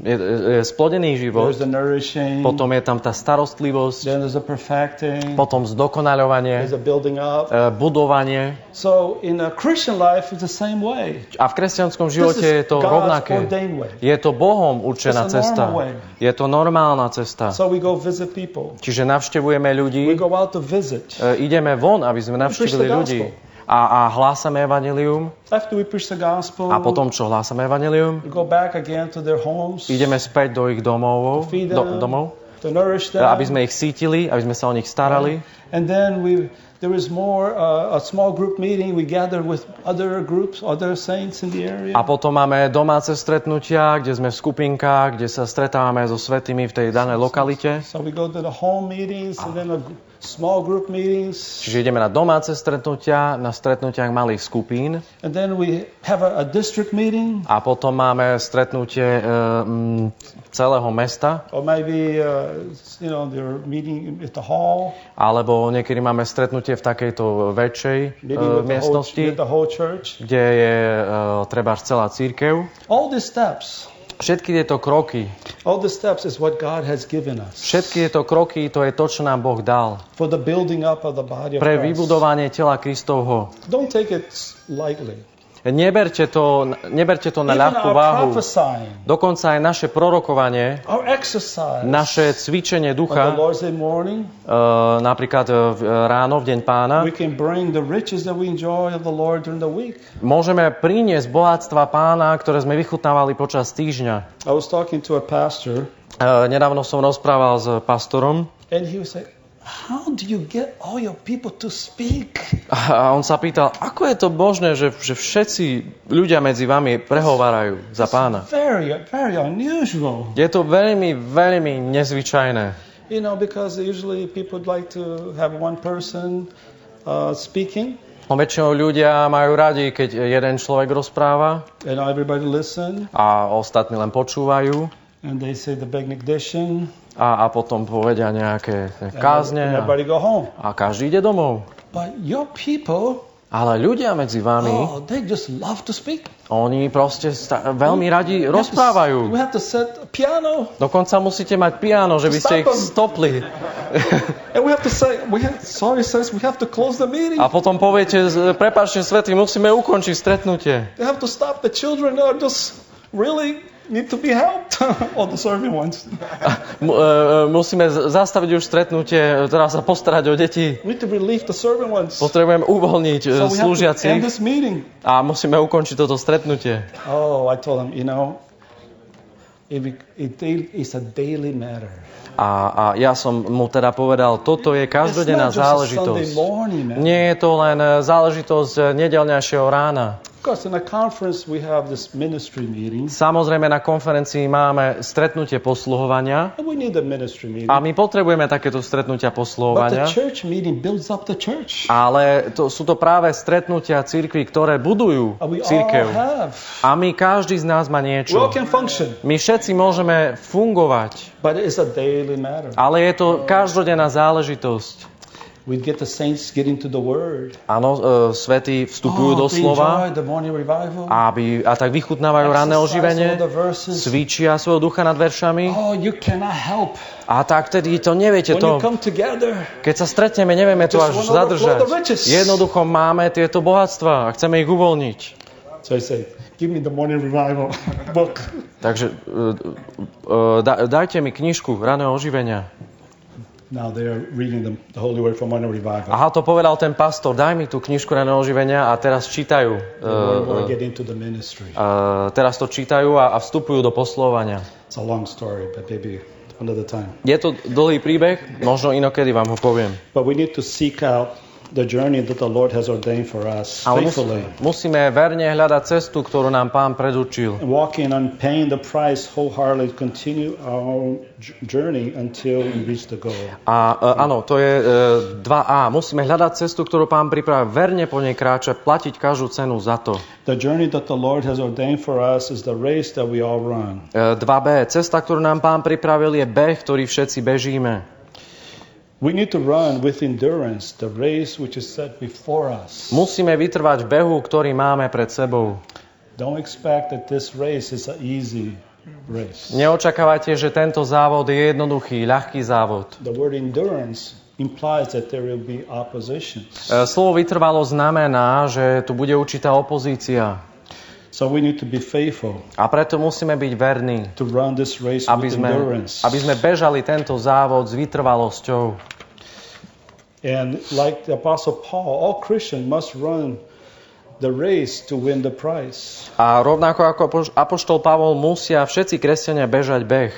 Je splodený život, There's the nourishing, potom je tam tá starostlivosť, then there's the perfecting, potom zdokonaľovanie, there's the building up. budovanie. So in a Christian life, it's the same way. A v kresťanskom This živote je is to God's rovnaké. ordained way. Je to Bohom určená It's a cesta. normal way. Je to normálna cesta. So we go visit people. Čiže navštevujeme We ľudí, go out to visit. ideme von, aby sme navštívili ľudí. A hlásame evanjelium. After we preach the gospel, A potom, čo hlásame evanjelium, we go back again to their homes ideme späť do ich domov, Feed them. domov, to nourish them. aby sme ich cítili, aby sme sa o nich starali. And then there is more a small group meeting. We gather with other groups, other saints in the area. A potom máme domáce stretnutia, kde sme v skupinkách, kde sa stretávame so svätými v tej danej lokalite. So we go to the home meetings and then small group meetings. Čiže ideme na domáce stretnutia, na stretnutiach malých skupín. And then we have a district meeting. A potom máme stretnutie celého mesta. Or maybe, you know, they're meeting at the hall. Alebo niekedy máme stretnutie v takejto väčšej Meeting with miestnosti, the whole church. kde je treba celá cirkev. All these steps. Všetky tieto kroky, All the steps is what God has given us. všetky tieto kroky, to je to, čo nám Boh dal. For the building up of the body of Pre Christ. vybudovanie tela Kristovho. Don't take it lightly. Neberte to na Even ľahkú our váhu. prophesying, Dokonca aj naše prorokovanie, our exercise naše cvičenie on the ducha, Lord's Day morning, napríklad ráno, v deň Pána, we can bring the riches that we enjoy of the Lord during the week. môžeme priniesť bohatstva Pána, ktoré sme vychutnávali počas týždňa. I was talking to a pastor, Nedávno som rozprával s pastorom and he was like, how do you get all your people to speak? a on sa pýtal, ako je to možné, že všetci ľudia medzi vami prehovárajú za Pána. Very, very unusual. Je to veľmi, veľmi nezvyčajné. You know, because usually people like to have one person speaking, Väčšinou ľudia majú radi, keď jeden človek rozpráva and everybody listen, a ostatní len počúvajú and they say the benediction, a potom povedia nejaké and kázne everybody go home. a každý ide domov. But your people, Ale ľudia medzi vami, they just love to speak. oni proste veľmi radi rozprávajú. We have to set a piano, Dokonca musíte mať piano, že by ste ich stopli. and we have to say, sorry, saints, we have to close the meeting. A potom poviete, prepáčte svätý, musíme ukončiť stretnutie. They have to stop. The children are just really need to be helped. All the serving ones. Musíme zastaviť už stretnutie, teraz sa postarať o deti. We need to relieve the serving ones. Potrebujeme uvoľniť So we have to end slúžiacich this meeting. a musíme ukončiť toto stretnutie. Oh, I told him, you know, it's a daily matter. A ja som mu teda povedal, toto je každodenná It's not just a záležitosť. Sunday morning, man. Nie je to len záležitosť nedeľňajšieho rána. Of course, in a conference we have this ministry meeting. Samozrejme na konferencii máme stretnutie posluhovania And we need a ministry meeting. a my potrebujeme takéto stretnutia But the posluhovania. church meeting builds up the church. Ale sú to práve stretnutia cirkvi, ktoré budujú And we all cirkev. have. A my, každý z nás má We niečo. all can function. My všetci môžeme fungovať, But it's a daily matter. ale je to každodenná záležitosť. We get the saints get into the word. Áno, svätí vstupujú do slova, the morning revival. a tak vychutnávajú ranné oživenie, cvičia svojho ducha nad veršami. Oh, you cannot help. A tak tedy to neviete When to. you come together, Keď sa stretneme, nevieme to až zadržať. Jednoducho máme tieto bohatstva a chceme ich uvoľniť. so I say, give me the morning revival book. Takže dajte mi knižku ranného oživenia. Now they are reading the Holy Word for morning revival. Aha, to povedal ten pastor, daj mi tú knižku ranného oživenia a teraz čítajú. Get into the ministry. Teraz to čítajú a vstupujú do poslovania. It's a long story, but maybe another time. Je to dlhý príbeh, možno inokedy vám ho poviem. But we need to seek out the journey that the Lord has ordained for us Ale faithfully. musíme verne hľadať cestu, ktorú nám Pán predurčil. Walking and paying the price wholeheartedly, continue our journey until we reach the goal. A áno, to je 2A. Musíme hľadať cestu, ktorú Pán pripravil, verne po nej kráčať, platiť každú cenu za to. The journey that the Lord has ordained for us is the race that we all run. 2B. Cesta, ktorú nám Pán pripravil, je beh, ktorý všetci bežíme. We need to run with endurance the race which is set before us. Musíme vytrvať v behu, ktorý máme pred sebou. Don't expect that this race is an easy race. Neočakávajte, že tento závod je jednoduchý, ľahký závod. The word endurance implies that there will be oppositions. Slovo vytrvalo znamená, že tu bude určitá opozícia. So we need to be faithful A preto musíme byť verní, to run this race with endurance. aby sme bežali tento závod s vytrvalosťou. And like the Apostle Paul, all Christians must run the race to win the prize. A rovnako ako apoštol Pavol, musia všetci kresťania bežať beh.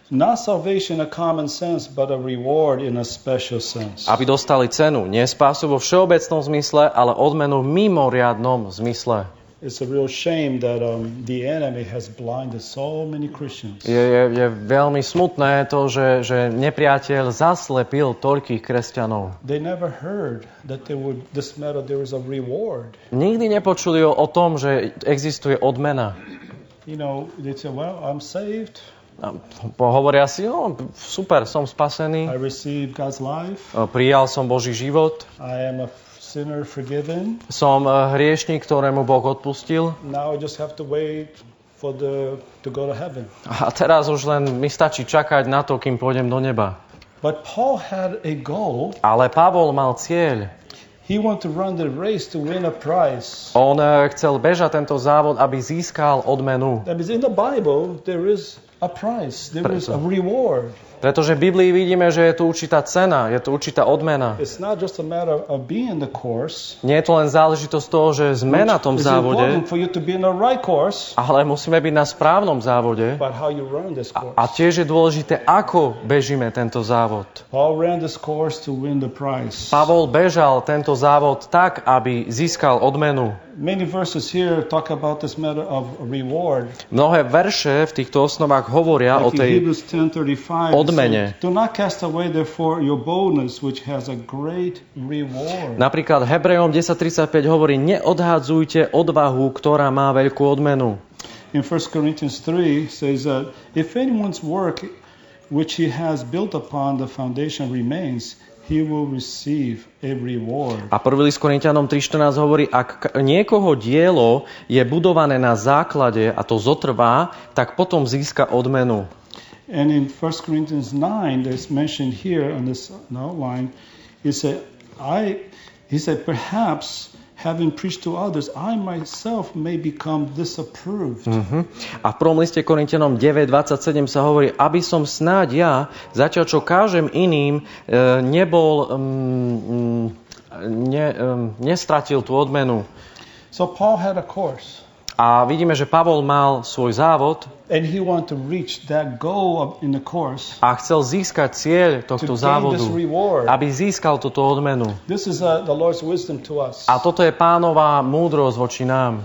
Not salvation in a common sense, but a reward in a special sense. Aby dostali cenu. Nie spásu vo všeobecnom zmysle, ale odmenu v mimoriadnom zmysle. It's a real shame that the enemy has blinded so many Christians. Je veľmi smutné to, že nepriateľ zaslepil toľkých kresťanov. They never heard that there is a reward. Nikdy nepočuli o tom, že existuje odmena. You know, they say, well, I'm saved. Hovoria si, super, som spasený. I received God's life. Prijal som Boží život. I am a sinner forgiven. Som hriešnik, ktorému Boh odpustil. Now I just have to wait to go to heaven. A teraz už len mi stačí čakať na to, kým pôjdem do neba. But Paul had a goal. Ale Pavol mal cieľ. He wanted to run the race to win a prize. On chcel bežať tento závod, aby získal odmenu. That means in the Bible there is a prize, there is a reward. Pretože v Biblii vidíme, že je tu určitá cena, je tu určitá odmena. It's not just a matter of being in the course. Nie je to len záležitosť toho, že sme na tom závode, for you to be in the right course, ale musíme byť na správnom závode. but how you run this course. A tiež je dôležité, ako bežíme tento závod. Paul ran this course to win the prize. Pavol bežal tento závod tak, aby získal odmenu. Many verses here talk about this matter of reward. Mnohé verše v týchto osnovách hovoria o tej Hebrews 10:35. odmene. Do not cast away therefore your boldness, which has a great reward. Napríklad Hebrejom 10:35 hovorí, neodhádzujte odvahu, ktorá má veľkú odmenu. In 1 Corinthians 3 says that if anyone's work which he has built upon the foundation remains, he will receive a reward. A 1. list Korinťanom 3.14 hovorí, ak niekoho dielo je budované na základe a to zotrvá, tak potom získa odmenu. And in 1 Corinthians 9, that's mentioned here on this outline, he said, perhaps having preached to others, I myself may become disapproved. A v 1. liste Korinťanom 9.27 sa hovorí, aby som snáď ja, zatiaľ čo kážem iným, nestratil tú odmenu. So Paul had a course. A vidíme, že Pavol mal svoj závod and he wanted to reach that goal in the course. A chcel získať cieľ tohto závodu, aby získal túto odmenu. This is the Lord's wisdom to us. A toto je Pánová múdrosť voči nám.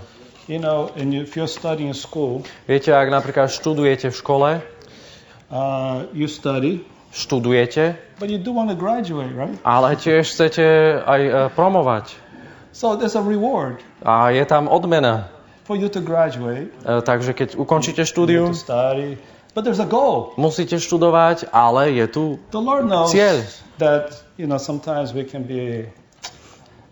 You know, and if you're studying in school, viete, ak napríklad študujete v škole, you study, študujete, but you do want to graduate, right? Ale tiež chcete aj promovať. So there's a reward. A je tam odmena. For you to graduate, takže keď ukončíte štúdium, But there's a goal. Musíte študovať, ale je tu The Lord knows cieľ. that, sometimes we can be a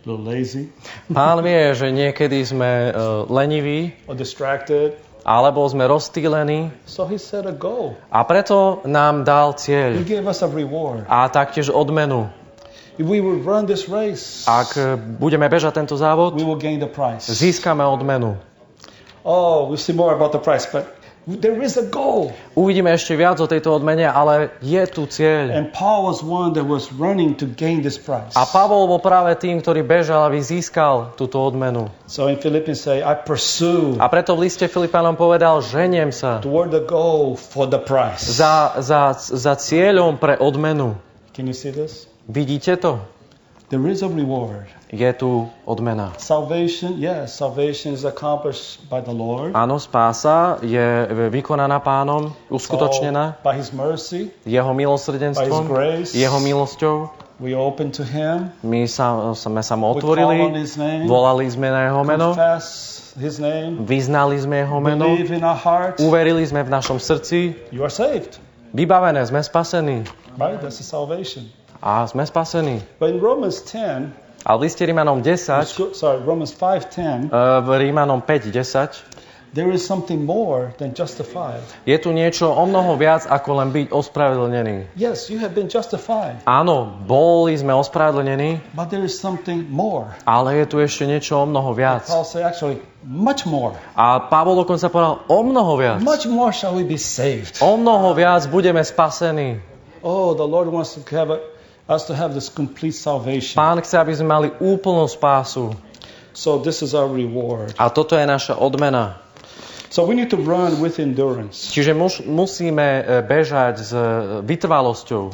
little lazy Pán vie, že niekedy sme leniví, or distracted. alebo sme rozptýlení So he set a goal. a preto nám dal He cieľ gave us a reward. a taktiež odmenu. If we will run this race, Ak budeme bežať tento závod, we will gain the prize. získame odmenu. Oh, we'll see more about the prize, but there is a goal. Uvidíme ešte viac o tejto odmene, ale je tu cieľ. And Paul was one that was running to gain this prize. A Pavol bol práve tým, ktorý bežal, aby získal túto odmenu. So in Philippians say, I pursue A preto v liste Filipánom povedal, ženiem sa toward the goal for the prize. za cieľom pre odmenu. Can you see this? Vidíte to? There is a reward. Je tu odmena. Salvation is accomplished by the Lord. Áno, spása je vykonaná Pánom, uskutočnená By His mercy, Jeho by His milosrdenstvom, grace, Jeho milosťou. we open to Him. My sme sa mu We call on otvorili, His name, volali sme na Jeho meno, confess His name, vyznali sme Jeho meno, believe in our heart. uverili sme v našom srdci, You are saved. vybavené, sme spasení. Right? That's the salvation. A sme spasení. But in Romans 10, A v liste Rímanom 10, Romans 5:10, v Rímanom 5:10, there is something more than justified. je tu niečo o mnoho viac, ako len byť ospravedlnený. Yes, you have been justified, Áno, boli sme ospravedlnení, but there is something more. ale je tu ešte niečo o mnoho viac. Paul said actually much more. A Pavol dokonca povedal, o mnoho viac. Much more shall we be saved. O mnoho viac budeme spasení. Oh, the Lord wants to have us to have this complete salvation. Pán chce, aby sme mali úplnú spásu. So this is our reward. A toto je naša odmena. So we need to run with endurance. Čiže musíme bežať s vytrvalosťou.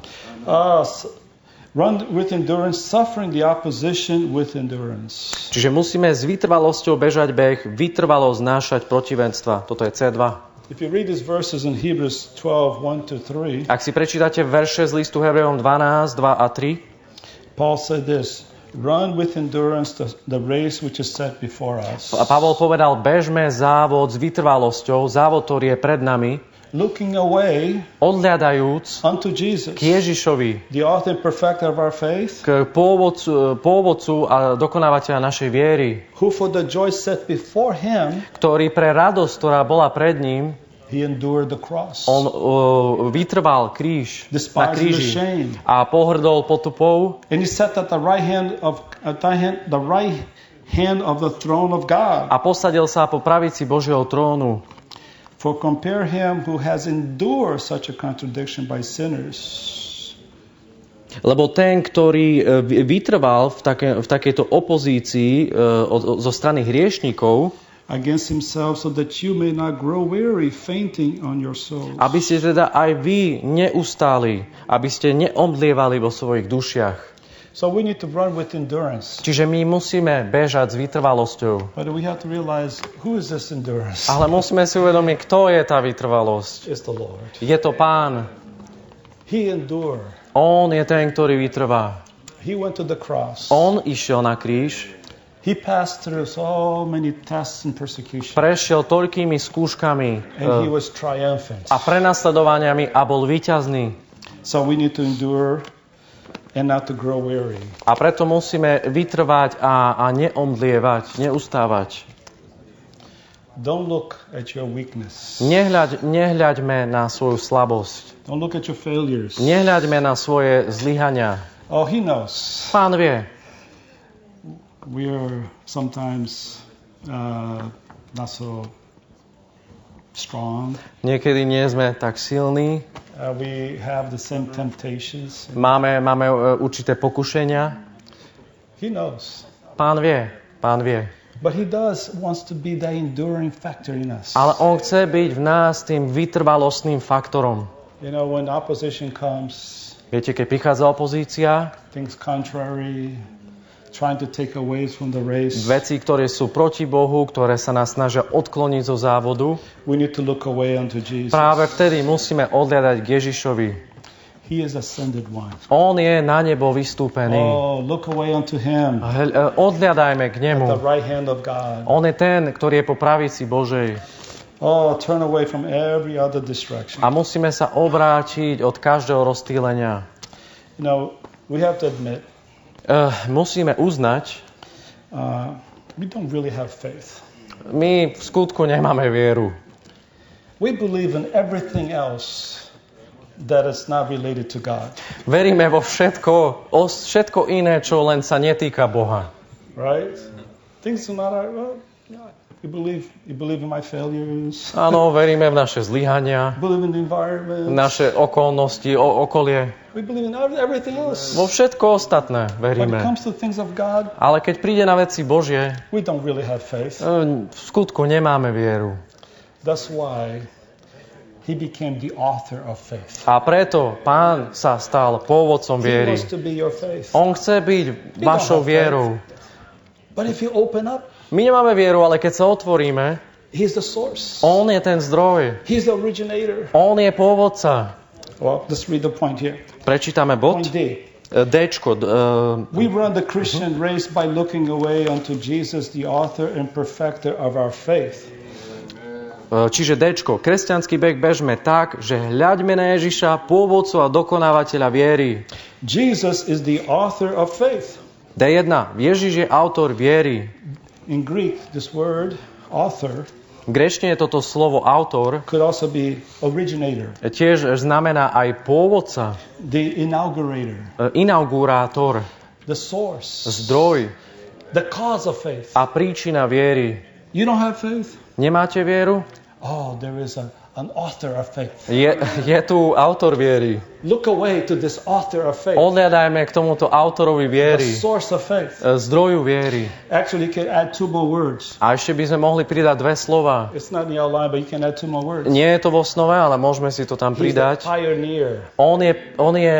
Run with endurance, suffering the opposition with endurance. Čiže musíme s vytrvalosťou bežať beh, vytrvalo znášať protivenstva. Toto je C2. If you read these verses in Hebrews 12:1-3, Ak si prečítate verše z listu Hebrejom 12, 2 a 3, Paul said this, run with endurance the race which is set before us. a Pavol povedal, bežme závod s vytrvalosťou, závod, ktorý je pred nami, Looking away odhľadajúc unto Jesus, k Ježišovi, the author and perfecter of our faith, k pôvodcu a dokonávateľa našej viery, who for the joy set before him, ktorý pre radosť, ktorá bola pred ním, he endured the cross, on vytrval kríž na despising the kríži shame, a pohrdol potupou and he sat at the right hand of the throne of God. a posadil sa po pravici Božieho trónu. For compare him who has endured such a contradiction by sinners. Lebo ten, ktorý vytrval v takejto opozícii zo strany hriešnikov, Against himself, so that you may not grow weary, fainting on your souls. aby ste teda aj vy neustáli, aby ste neomdlievali vo svojich dušiach. So we need to run with endurance. Čiže my musíme bežať s vytrvalosťou. But we have to realize, who is this endurance? Ale musíme si uvedomiť, kto je tá vytrvalosť. It's the Lord. Je to Pán. He endured. On je ten, ktorý vytrvá. He went to the cross. On išiel na kríž, He passed through so many tests and persecution. prešiel toľkými skúškami And he was triumphant. a prenasledovaniami a bol víťazný. So we need to endure and not to grow weary. A preto musíme vytrvať a neomdlievať, neustávať. Don't look at your weakness. Nehľaďme na svoju slabosť. Don't look at your failures. Nehľaďme na svoje zlyhania. Oh, he knows. Pán vie. We are sometimes not so strong. Niekedy nie sme tak silní. We have the same temptations. Máme určité pokušenia. He knows. Pán vie. But he wants to be the enduring factor in us. Ale on chce byť v nás tým vytrvalostným faktorom. You know, when opposition comes, Viete, keď prichádza opozícia, things contrary, trying to take away from the race, veci, ktoré sú proti Bohu, ktoré sa nás snažia odkloniť zo závodu, we need to look away unto Jesus. práve vtedy musíme odhľadať k Ježišovi. He is ascended one. On je na nebo vystúpený. Oh, look away unto him Odhľadajme k at the nemu. right hand of God. On je ten, ktorý je po pravici Božej. Oh, turn away from every other distraction. A musíme sa obrátiť od každého rozptýlenia. You know, we have to admit, Musíme uznať, we don't really have faith. my v skutku nemáme vieru. We believe in everything else that is not related to God. Veríme vo všetko iné, čo len sa netýka Boha. Right? Things do not, well, yeah. You believe in my failures. Áno, veríme v naše zlyhania, Believe in the environment. naše okolnosti, okolie. We believe in everything else. Vo všetko ostatné When it veríme. comes to things of God, Ale keď príde na veci Božie, we don't really have faith. v skutku nemáme vieru. That's why he became the author of faith. A preto Pán sa stal pôvodcom He viery. wants to be your faith. On chce byť vašou vierou. But if you open up, My nemáme vieru, ale keď sa otvoríme, he's the source. On je ten zdroj. He's the originator. On je pôvodca. Well, let's read the point here. Prečítame bod. Point D. Dčko. We run the Christian race by looking away unto Jesus, the author and perfecter of our faith. Čiže Dčko. Kresťanský beh bežme tak, že hľaďme na Ježiša, pôvodcu a dokonávateľa viery. Jesus is the author of faith. D1. Ježiš je autor viery. In Greek, this word, author, V gréčtine toto slovo autor could also be originator, tiež znamená aj pôvodca, the inaugurator, inaugurátor, the source, zdroj the cause of faith. a príčina viery. You don't have faith? Nemáte vieru? Oh, there is an author of faith. Je tu autor viery. Look away to this author of faith, Odhľadajme k tomuto autorovi the viery, source of faith. zdroju viery. Actually, you can add two more words. A ešte by sme mohli pridať dve slova. It's not in the outline, but you can add two more words. Nie je to v osnove, ale môžeme si to tam He's the pridať. pioneer. On je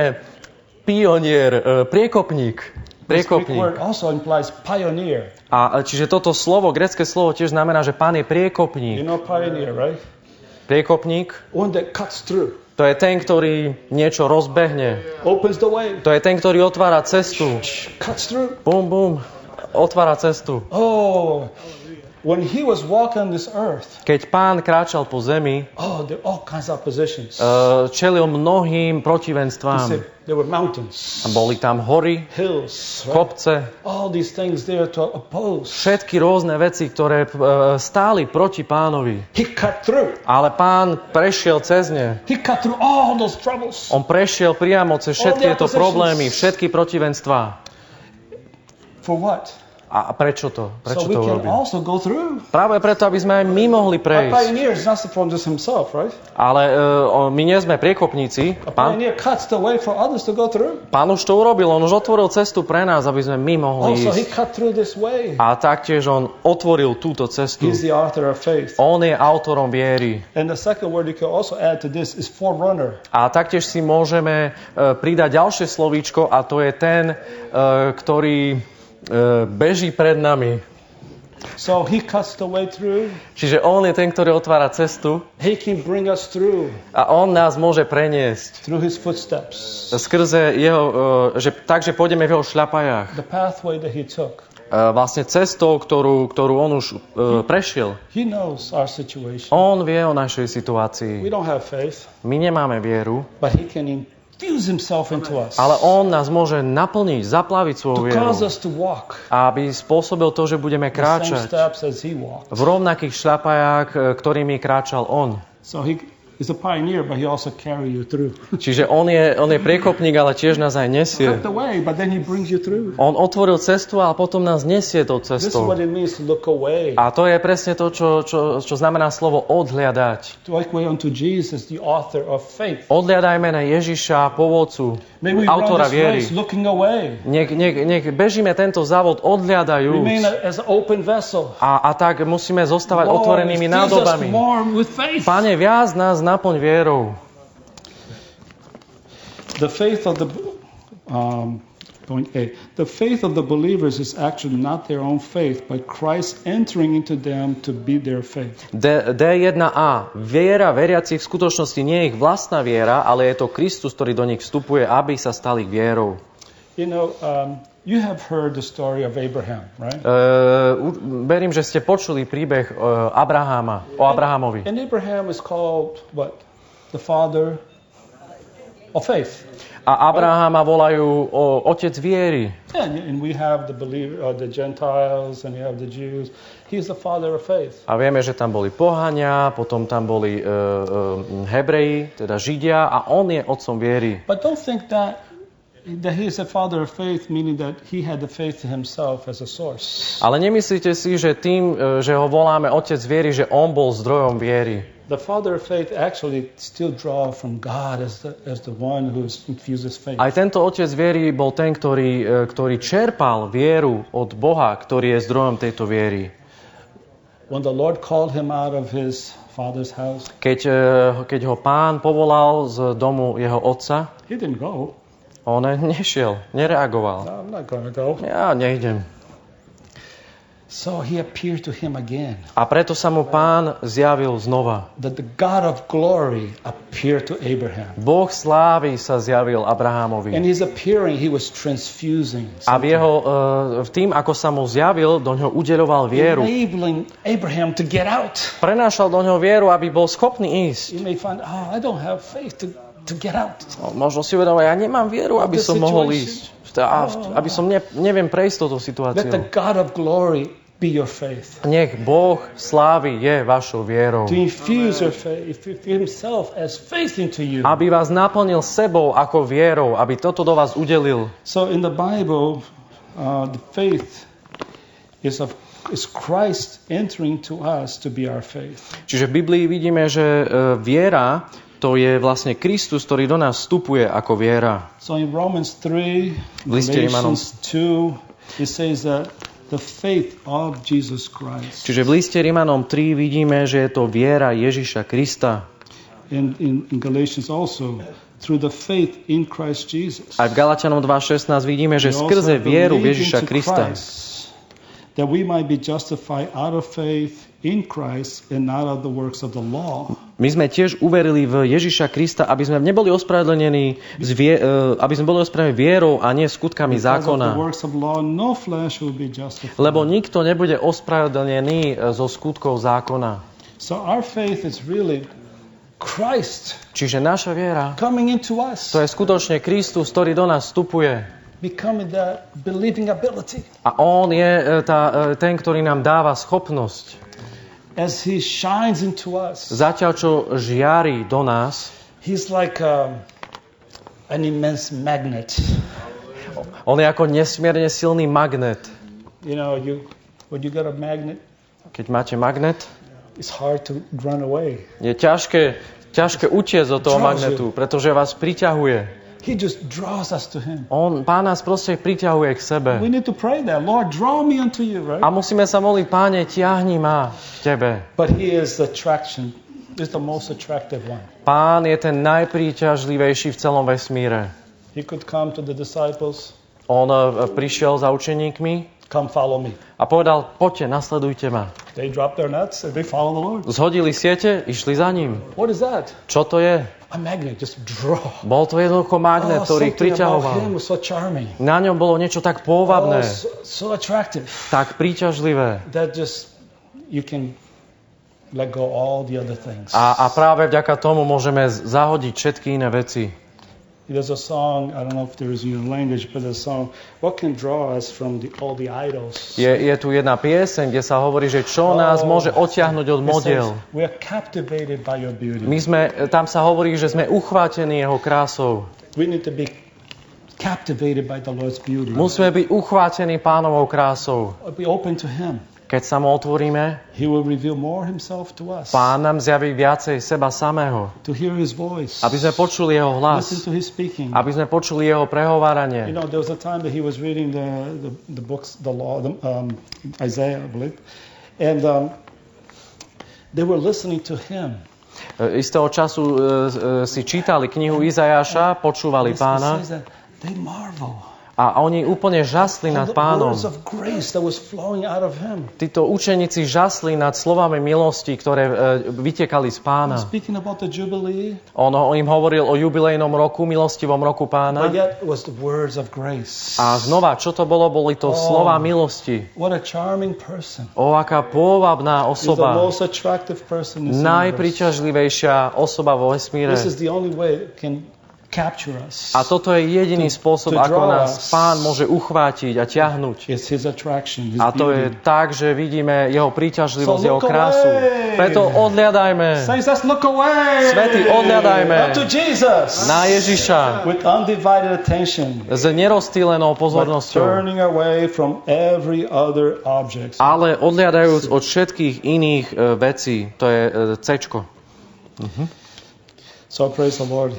pionier, priekopník. This Greek Priekopník. word also implies pioneer. A čiže toto slovo, grécke slovo tiež znamená, že pán je You priekopník. know pioneer, right? Priekopník, One that cuts through, to je ten, ktorý niečo rozbehne. opens the way, To je ten, ktorý otvára cestu. cuts through. Bum, bum, otvára cestu. Oh, when he was walking this earth, Keď pán kráčal po zemi, oh, there are all kinds of oppositions. čelil mnohým He protivenstvám. said there were mountains, Boli tam hory, hills, right? kopce, All these things there to oppose. všetky rôzne veci, ktoré stáli proti pánovi. He cut through. Ale pán prešiel cez ne. He cut through all those troubles. On prešiel priamo cez všetky tieto problémy, všetky protivenstvá. For what? A prečo to? Prečo So we to can urobil? also go through. Práve preto, aby sme aj my mohli A prejsť. pioneer is not from just himself, right? Ale my nie sme priekopníci. A Pán pioneer cuts the way for others to go through. už to urobil, on už otvoril cestu pre nás, aby sme my mohli Also, he ísť. cut through this way. A taktiež on otvoril túto cestu. He's the author of faith. On je autorom viery. And the second word you can also add to this is forerunner. A taktiež si môžeme pridať ďalšie slovíčko a to je ten, ktorý beží pred nami. So he cuts the way through. Čiže on je ten, ktorý otvára cestu He can bring us through a on nás môže preniesť his footsteps. skrze jeho, takže pôjdeme v jeho šľapajách. The pathway that he took. Vlastne cestou, ktorú on už prešiel. He knows our situation. On vie o našej situácii. We don't have faith, My nemáme vieru, but he can infuse himself into us ale on nás môže naplniť, zaplaviť to svojou cause vierou. us to walk Aby spôsobil to, že budeme the same kráčať steps as he walked. v rovnakých šľapajách, ktorými kráčal on. So he is a pioneer, but he also carry you through. Čiže on je priekopník, ale tiež nás aj nesie. Cut the way, but then he brings you through. On otvoril cestu a potom nás nesie tou This is cestou. what it means to look away. A to je presne to, čo znamená slovo odhliadať. To look away unto Jesus, the author of faith. Odhliadajme na Ježiša, pôvodcu, May we run autora this viery. race looking away. Nech bežíme tento závod odhliadajúc. Remain as an open vessel. A tak musíme zostávať Lord, otvorenými fills us nádobami. more with faith. Pane, viac nás naplň vierou. The faith of the point A. The faith of the believers is actually not their own faith, but Christ entering into them to be their faith. D1a. Viera veriacich v skutočnosti nie je ich vlastná viera, ale je to Kristus, ktorý do nich vstupuje, aby sa stali ich vierou. You know, you have heard the story of Abraham, right? Verím, že ste počuli príbeh Abraháma, o Abrahamovi. And Abraham is called what? The father of faith. A Abraháma volajú otec viery. Yeah, and we have the Gentiles, and you have the Jews. He's the father of faith. A vieme, že tam boli pohania, potom tam boli Hebreji, teda Židia, a on je otcom viery. But don't think that he is a father of faith, meaning that he had the faith himself as a source. Ale nemyslíte si, že tým, že ho voláme otec viery, že on bol zdrojom viery. The father of faith actually still draw from God as the one who infuses faith. Aj tento otec viery bol ten, ktorý čerpal vieru od Boha, ktorý je zdrojom tejto viery. When the Lord called him out of his father's house, Keď ho Pán povolal z domu jeho otca, he didn't go. on nešiel, nereagoval. No, I'm not going to go. Ja nejdem. So he appeared to him again. A preto sa mu Pán zjavil znova. That the God of glory appeared to Abraham. Boh slávy sa zjavil Abrahámovi. And his appearing, he was transfusing. A v tým, ako sa mu zjavil, do ňoho udeľoval vieru. Enabling Abraham to get out. Prenášal do ňoho vieru, aby bol schopný ísť. You may find, I don't have faith to get out. Možno si uvedomuje, ja nemám vieru, aby som mohol ísť. Aby som neviem prejsť touto situáciou. Let the God of glory be your faith. Nech Boh slávy je vašou vierou. To infuse your faith himself as faith into you. Aby vás naplnil sebou ako vierou, aby toto do vás udelil. So in the Bible, the faith is Christ entering to us to be our faith. Čiže v Biblii vidíme, že viera to je vlastne Kristus, ktorý do nás vstupuje ako viera. So in Romans 3, Galatians 2, it says that the faith of Jesus Christ. Čiže v liste Rimanom 3 vidíme, že je to viera Ježiša Krista. And in Galatians also, through the faith in Christ Jesus. Aj v Galatianom 2:16 vidíme, že skrze vieru v Ježiša Krista. That we might be justified out of faith in Christ and not of the works of the law. My sme tiež uverili v Ježiša Krista, aby sme neboli ospravedlnení aby sme boli ospravedlení vierou a nie skutkami zákona. Lebo nikto nebude ospravedlnený zo skutkov zákona. So our faith is really Christ. Čiže naša viera, coming into us. To je skutočne Kristus, ktorý do nás vstupuje. Becoming that believing ability. A on je ten, ktorý nám dáva schopnosť. As he shines into us. Zatiaľ, čo žiari do nás. He's like an immense magnet. On je ako nesmierne silný magnet. You know, when you got a magnet. Keď máte magnet. It's hard to run away. Je ťažké utiecť od toho magnetu, pretože vás priťahuje. He just draws us to him. Pán nás proste priťahuje k sebe. We need to pray that. Lord, draw me unto you, right? A musíme sa modliť, Páne, ťahni ma k tebe. But he is attraction. Is the most attractive one. Pán je ten najpríťažlivejší v celom vesmíre. He could come to the disciples. On prišiel za učeníkmi. Come follow me. A povedal, poďte, nasledujte ma. They dropped their nets and they follow the Lord. Zhodili siete, išli za ním. What is that? Čo to je? A magnet, just draw. Bol to jednoducho magnet, ktorý ich priťahoval. So na ňom bolo niečo tak pôvabné, so attractive, tak príťažlivé. That just you can let go all the other things. A práve vďaka tomu môžeme zahodiť všetky iné veci. There's a song, I don't know if there is in your language, but there's a song, what can draw us from all the idols? Je tu jedna pieseň, kde sa hovorí, že čo nás môže odtiahnuť od modiel. We are captivated by your beauty. Tam sa hovorí, že sme uchvátení jeho krásou. We need to be captivated by the Lord's beauty. Musíme byť uchvátení Pánovou krásou. Be open to him. Keď sa mu otvoríme, he will reveal more himself to us. Pán nám zjaví viacej seba samého. To hear his voice. Aby sme počuli jeho hlas. Listen to his speaking. Aby sme počuli jeho prehováranie. You know, there was a time that he was reading the books, the law, Isaiah, I believe, and they were listening to him. Istého času si čítali knihu Izajáša, počúvali Pána. They marvel. A oni úplne žasli All nad the Pánom. words of grace that was flowing out of him. Títo učeníci žasli nad slovami milosti, ktoré vytekali z Pána. Speaking about the Jubilee, On im hovoril o jubilejnom roku, milostivom roku Pána. but yet it was the words of grace. A znova, čo to bolo? Boli to slova milosti. What a charming person. Aká pôvabná He's the osoba. most attractive person in this universe. Najpriťažlivejšia osoba vo vesmíre. This is the only way it can capture us. A toto je jediný spôsob, to ako draw nás us. Pán môže uchvátiť a ťahnuť. It's his attraction, his A to je beauty. tak, že vidíme jeho príťažlivosť, So jeho look krásu. away. Preto odhľadajme Saints, let's look away. Svätí, odhľadajme Up to Jesus. na Ježiša With undivided attention. s nerozptýlenou But pozornosťou, turning away from every other object. ale odhľadajúc od všetkých iných vecí. To je C-čko. So praise the Lord.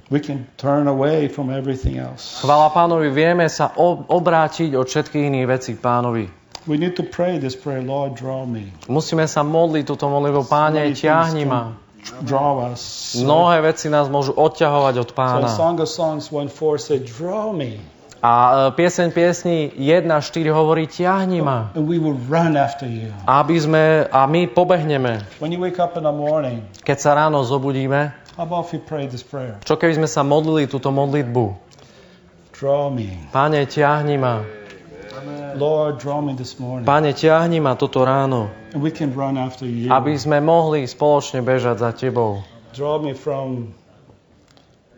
We can turn away from everything else. Chvála Pánovi, vieme sa obrátiť od všetkých iných vecí k Pánovi. We need to pray this prayer, Lord, draw me. Musíme sa modliť túto modlitbu. Páne, ťahni ma. Draw us. Mnohé veci nás môžu odťahovať od So Pána. Song of Songs 1:4 said, draw me. A pieseň piesni 1:4 hovorí, ťahni ma. And we will run after you. A my pobehneme. When you wake up in the morning, Keď sa ráno zobudíme, how about if we pray this prayer? čo keby sme sa modlili túto modlitbu? Draw me. Páne, ťahni ma. Lord, draw me this morning. Páne, ťahni ma toto ráno, And we can run after you. aby sme mohli spoločne bežať za Tebou. Draw me from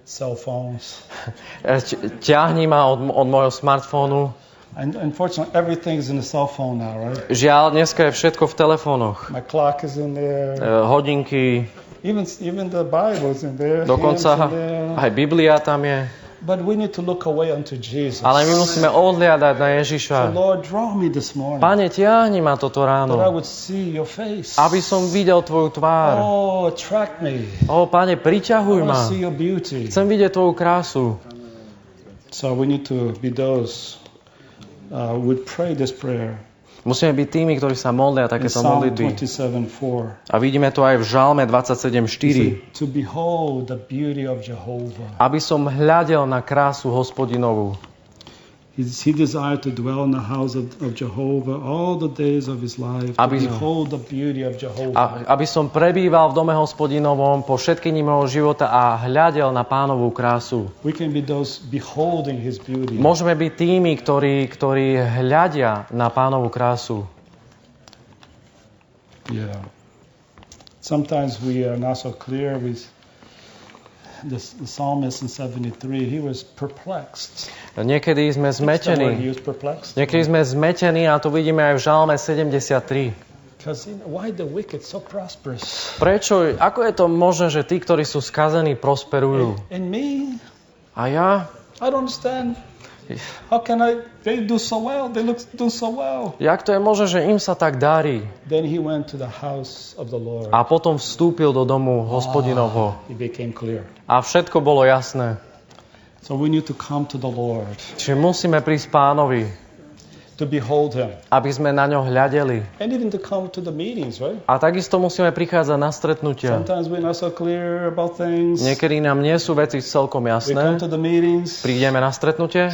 cell phones. Ťahni ma od môjho smartfónu. And unfortunately, everything is in the cell phone now, right? Žiaľ, dneska je všetko v telefónoch. My clock is in there. Hodinky, Even the Bible is in there. dokonca hymns in there. aj Biblia tam je. But we need to look away unto Jesus. Ale my musíme odhliadať na So Ježiša. Lord, draw me this morning. Pane, ťahni ma toto That I ráno, would see your face. aby som videl Tvoju tvár. Oh, attract me. Pane, I priťahuj want to ma. see your beauty. Chcem vidieť Tvoju krásu. So we need to be those who would pray this prayer. Musíme byť tými, ktorí sa modlia In takéto Psalm modlitby. 27:4. A vidíme to aj v Žalme 27.4. To behold the beauty of Jehovah. Aby som hľadel na krásu Hospodinovú. He desired to dwell in the house of Jehovah all the days of his life. To behold the beauty of Jehovah. Aby som prebýval v dome Hospodinovom po všetky dni môjho života a hľadel na Pánovú krásu. We can be those beholding his beauty. Môžeme byť tými, ktorí hľadia na Pánovú krásu. Yeah. Sometimes we are not so clear with the psalmist in 73. He was perplexed. Niekedy sme He zmetení. was perplexed. Niekedy sme zmetení a to vidíme aj v Žalme 73. Because why the wicked so prosperous? Prečo? Ako je to možné, že tí, ktorí sú skazení, prosperujú? And me, A ja? I don't understand. How can they do so well? They do so well. Jak to je možné, že im sa tak darí? Then he went to the house of the Lord. A potom vstúpil do domu Hospodinovho. He became clear. A všetko bolo jasné. So we need to come to the Lord, Čiže musíme prísť Pánovi, to behold him. aby sme na ňo hľadeli. And even to come to the meetings, right? A takisto musíme prichádzať na stretnutia. Sometimes we're not so clear about things. Niekedy nám nie sú veci celkom We come jasné. to the meetings. Prídeme na stretnutie,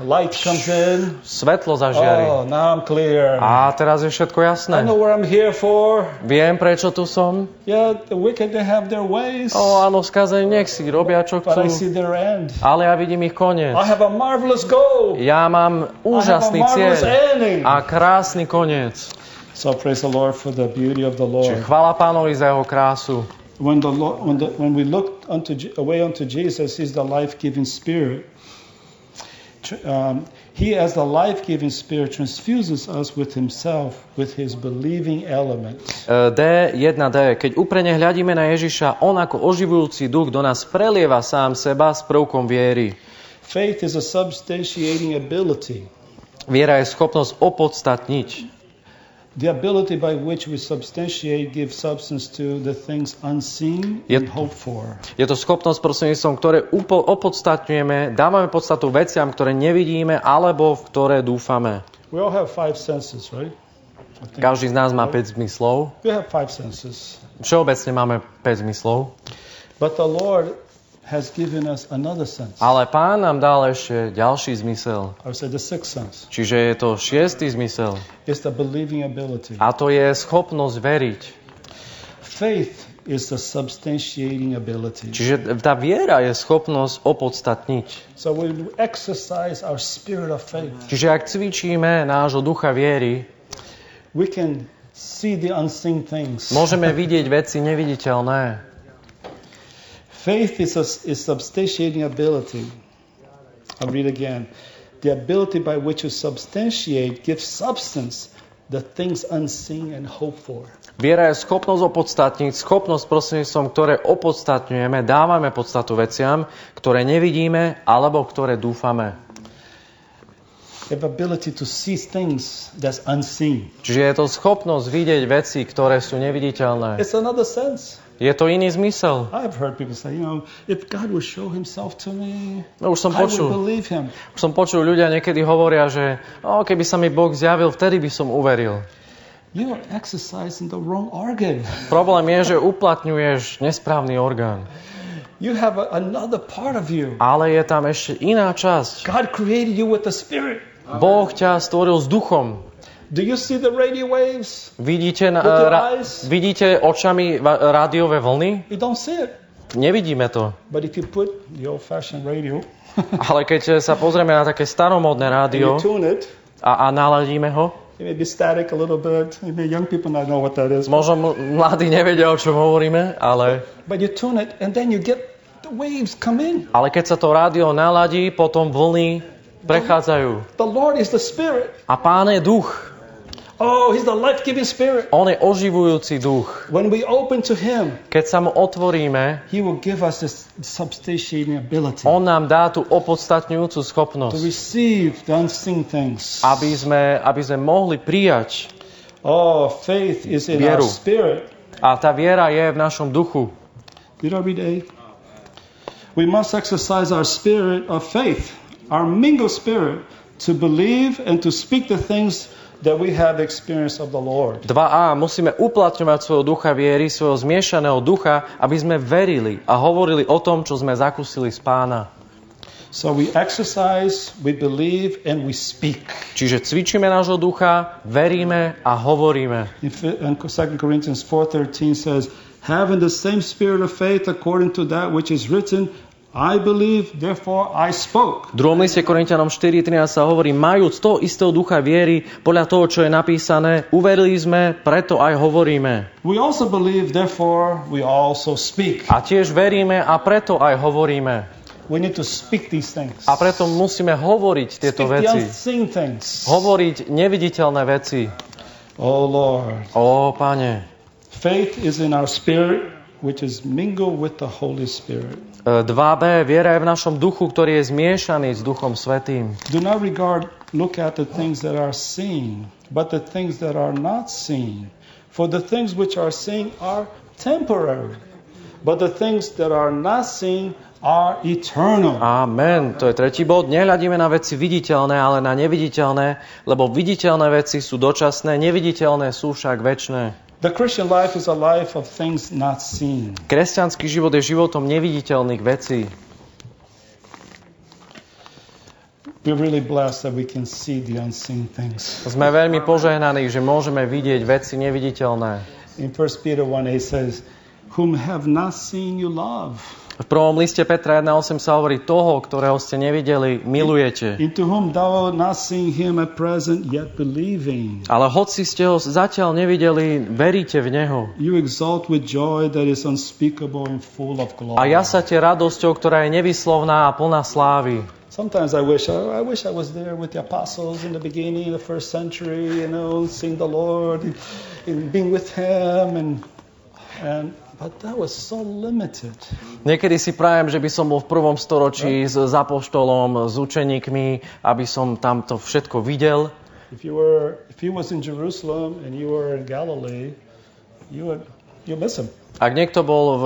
Light comes in. svetlo zažiari. Oh, now I'm clear. A teraz je všetko I jasné. know what I'm here for. Viem, prečo tu som. Yeah, the wicked, they have their ways. Áno, skazení, nech si robia, čo But I chcú. see their end. Ale ja vidím ich koniec. I have a marvelous goal. Ja mám I have a úžasný marvelous cieľ ending. a krásny koniec. So praise the Lord for the beauty of the Čiže Lord. chvála Pánovi za jeho krásu. When we look away unto Jesus, He's the life-giving Spirit. He, as the life-giving Spirit, transfuses us with Himself, with His believing element. D1D. Keď úprene hľadíme na Ježiša, on ako oživujúci duch do nás prelieva sám seba s prvkom viery. Faith is a substantiating ability. Viera je schopnosť opodstatniť. The ability by which we substantiate, give substance to the things unseen and hoped for. Je to schopnosť, prostredníctvom ktoré opodstatňujeme, dávame podstatu veciam, ktoré nevidíme, alebo v ktoré dúfame. We all have 5 senses, right? Každý z nás má 5 zmyslov. We have 5 senses. Všeobecne máme 5 zmyslov. But the Lord has given us another sense. Ale Pán nám dal ešte ďalší zmysel. I would say the sixth sense. Čiže je to šiestý zmysel. It's the believing ability. A to je schopnosť veriť. Faith is the substantiating ability. Čiže tá viera je schopnosť opodstatniť. So we exercise our spirit of faith. Čiže ak cvičíme nášho ducha viery, We can see the unseen things. môžeme vidieť veci neviditeľné. Faith is substantiating ability. I'll read again. The ability by which you substantiate gives substance the things unseen and hoped for. Viera je schopnosť opodstatniť, schopnosť prostredníctvom, ktoré opodstatňujeme, dávame podstatu veciam, ktoré nevidíme alebo ktoré dúfame. The ability to see things that's unseen. Čiže je to schopnosť vidieť veci, ktoré sú neviditeľné. It's another sense. Je to iný zmysel. I've heard people say, if God would show himself to me, No, I would believe him. Už som počul, ľudia niekedy hovoria, že keby sa mi Boh zjavil, vtedy by som uveril. You are exercising the wrong organ. Problém je, že uplatňuješ nesprávny orgán. You have another part of you. Ale je tam ešte iná časť. God created you with the Spirit. Boh ťa stvoril s duchom. Do you see the radio waves? Vidíte, With your eyes? vidíte očami rádiové vlny? You don't see it. Nevidíme to. But if you put the old-fashioned radio Ale keď sa pozrieme na také staromódne and rádio you tune it, a naladíme ho, it may be static a little bit. Maybe young people not know what that is. možno mladí nevedia, o čom hovoríme, ale But you tune it and then you get the waves come in. keď sa to rádio naladí, potom vlny prechádzajú. The Lord is the Spirit. A Pán je duch. Oh, He's the life-giving Spirit. On je oživujúci duch. When we open to Him, Keď sa mu otvoríme, He will give us this substantiating ability on nám dá tú opodstatňujúcu to schopnosť, receive the unseen things. aby sme mohli prijať. Oh, faith is in our Vieru. spirit. A tá viera je v našom duchu. Did I read 8? We must exercise our spirit of faith, our mingled spirit, to believe and to speak the things that we have experienced of the Lord. 2a. Musíme uplatňovať svojho ducha viery, svojho zmiešaného ducha, aby sme verili a hovorili o tom, čo sme zakúsili z Pána. So we exercise, we believe, and we speak. Čiže cvičíme nášho ducha, veríme a hovoríme. In 2 Corinthians 4:13 says, having the same spirit of faith according to that which is written, I believe, therefore I spoke. V 2. liste Korinťanom 4:13 sa hovorí, majúc toho istého ducha viery, podľa toho, čo je napísané, uverili sme, preto aj hovoríme. We also believe, therefore we also speak. A tiež veríme a preto aj hovoríme. We need to speak these things. A preto musíme hovoriť tieto Speak the veci. unseen things. Hovoriť neviditeľné veci. Oh Lord. Ó, Pane. Faith is in our spirit, which is mingled with the Holy Spirit. 2b. Viera je v našom duchu, ktorý je zmiešaný s Duchom Svätým. Do not look at the things that are seen, but the things that are not seen. For the things which are seen are temporary, but the things that are not seen are eternal. Amen. To je tretí bod. Nehľadíme na veci viditeľné, ale na neviditeľné, lebo viditeľné veci sú dočasné, neviditeľné sú však večné. The Christian life is a life of things not seen. Kresťanský život je životom neviditeľných vecí. We're really blessed that we can see the unseen things. Sme veľmi požehnaní, že môžeme vidieť veci neviditeľné. In 1 Peter 1:8 says, whom have not seen you love. V prvom liste Petra 1.8 sa hovorí toho, ktorého ste nevideli, milujete. Into whom thou not seeing him at present, yet believing. Ale hoci ste ho zatiaľ nevideli, veríte v Neho. You exult with joy that is unspeakable and full of glory. A jasate radosťou, ktorá je nevyslovná a plná slávy. Sometimes I wish I was there with the apostles in the beginning, the first century, seeing the Lord and being with Him, but that was so limited. Niekedy si prajem, že by som bol v prvom storočí s apoštolom, s učeníkmi, aby som tam to všetko videl. If he was in Jerusalem and you were in Galilee, you miss him. Ak niekto bol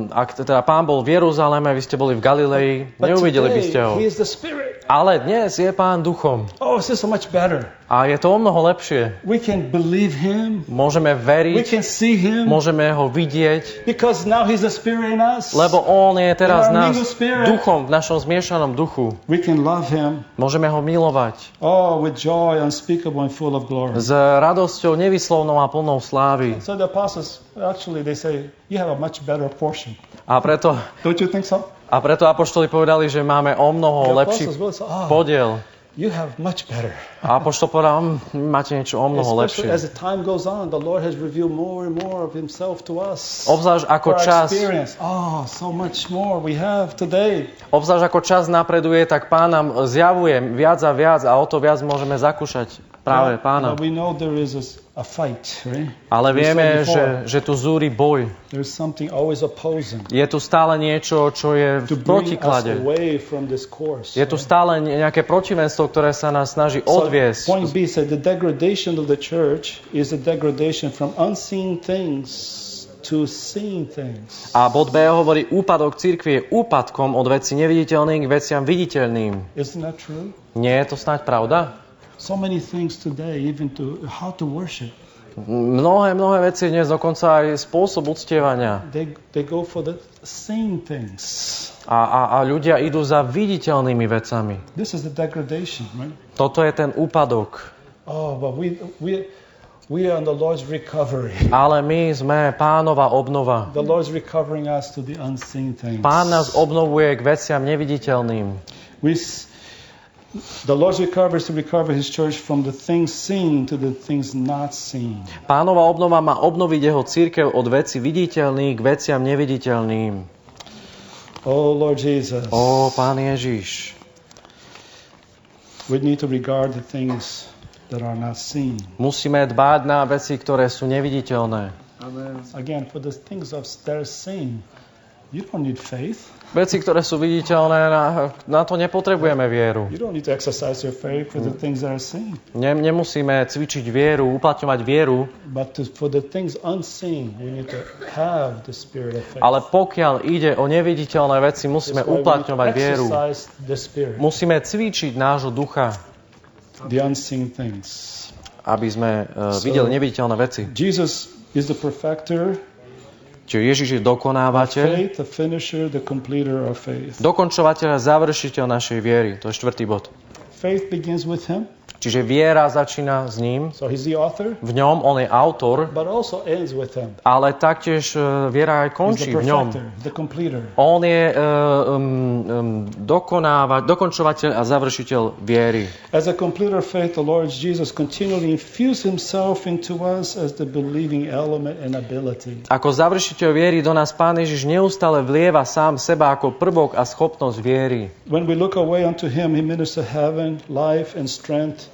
ak teda Pán bol v Jeruzaleme, vy ste boli v Galilei, neuvideli by ste ho. He is the Spirit. Ale dnes je Pán duchom. Oh, it's just so much better. A je to o mnoho lepšie. We can believe Him. Môžeme We veriť, can see Him. môžeme ho vidieť, Because now He's a Spirit in us. lebo on je teraz In our nás mingled spirit. duchom, v našom zmiešanom duchu. We can love Him. Môžeme ho milovať Oh, with joy unspeakable and full of glory. s radosťou nevyslovnou a plnou slávy. So the apostles, actually, they say, you have a much better portion. A preto Don't you think so? apoštoli povedali, že máme o mnoho The lepší apostles will say, podiel. you have much better. A apoštol povedal, máte niečo o mnoho Especially lepšie. as the time goes on, the Lord has revealed more and more of Himself to us. Obzvlášť ako For our čas, experience. Oh, so much more we have today. obzvlášť ako čas napreduje, tak Pán nám zjavuje viac a viac a o to viac môžeme zakúšať práve Pána. But we know there is a fight, right? Ale We said vieme, before, že tu zúri boj. there's something always opposing Je tu stále niečo, čo je to v bring us protiklade. away from this course. Je tu right? stále nejaké protivenstvo, ktoré sa nás snaží So, odviesť. point B said the degradation of the church is a degradation from unseen things to seen things. A bod B hovorí, úpadok cirkvi je úpadkom od vecí neviditeľných k veciam viditeľným. Isn't that true? Nie je to snáď pravda? So many things today, even to how to worship. Mnohé veci dnes, dokonca aj spôsob uctievania. They go for the seen things. A ľudia idú za viditeľnými vecami. This is the degradation, right? Toto je ten úpadok. Oh, but we are on the Lord's recovery. Ale my sme Pánova obnova. The Lord's recovering us to the unseen things. Pán nás obnovuje k veciam neviditeľným. The Lord recovers to recover His church from the things seen to the things not seen. Pánova obnova má obnoviť jeho cirkev od veci viditeľných k veciam neviditeľným. Oh, Lord Jesus. Ó, Pán Ježiš. We need to regard the things that are not seen. Musíme dbať na veci, ktoré sú neviditeľné. Again, for the things that are seen, you don't need faith. Veci, ktoré sú viditeľné, na to nepotrebujeme vieru. You don't need to exercise your faith for the things that are seen. Nemusíme cvičiť vieru, uplatňovať vieru, But for the things unseen, we need to have the spirit of faith. ale pokiaľ ide o neviditeľné veci, musíme That's why we need to uplatňovať vieru. exercise the spirit, Musíme cvičiť nášho ducha, the unseen things. aby sme videli neviditeľné veci. Jesus is the perfecter Čiže Ježiš je of dokonávateľ, faith, the finisher, the completer of faith. dokončovateľ a završiteľ našej viery. To je 4. bod. Faith begins with Him, Čiže viera začína s ním, so He's the author, v ňom, on je autor, but also ends with Him. ale taktiež viera aj He's končí the v ňom. perfecter, the completer. On je dokončovateľ a završiteľ viery. As a completer of faith, the Lord Jesus continually infused Himself into us as the believing element and ability. Ako završiteľ viery do nás Pán Ježiš neustále vlieva sám seba ako prvok a schopnosť viery. When we look away unto Him, He ministers heaven, life, and strength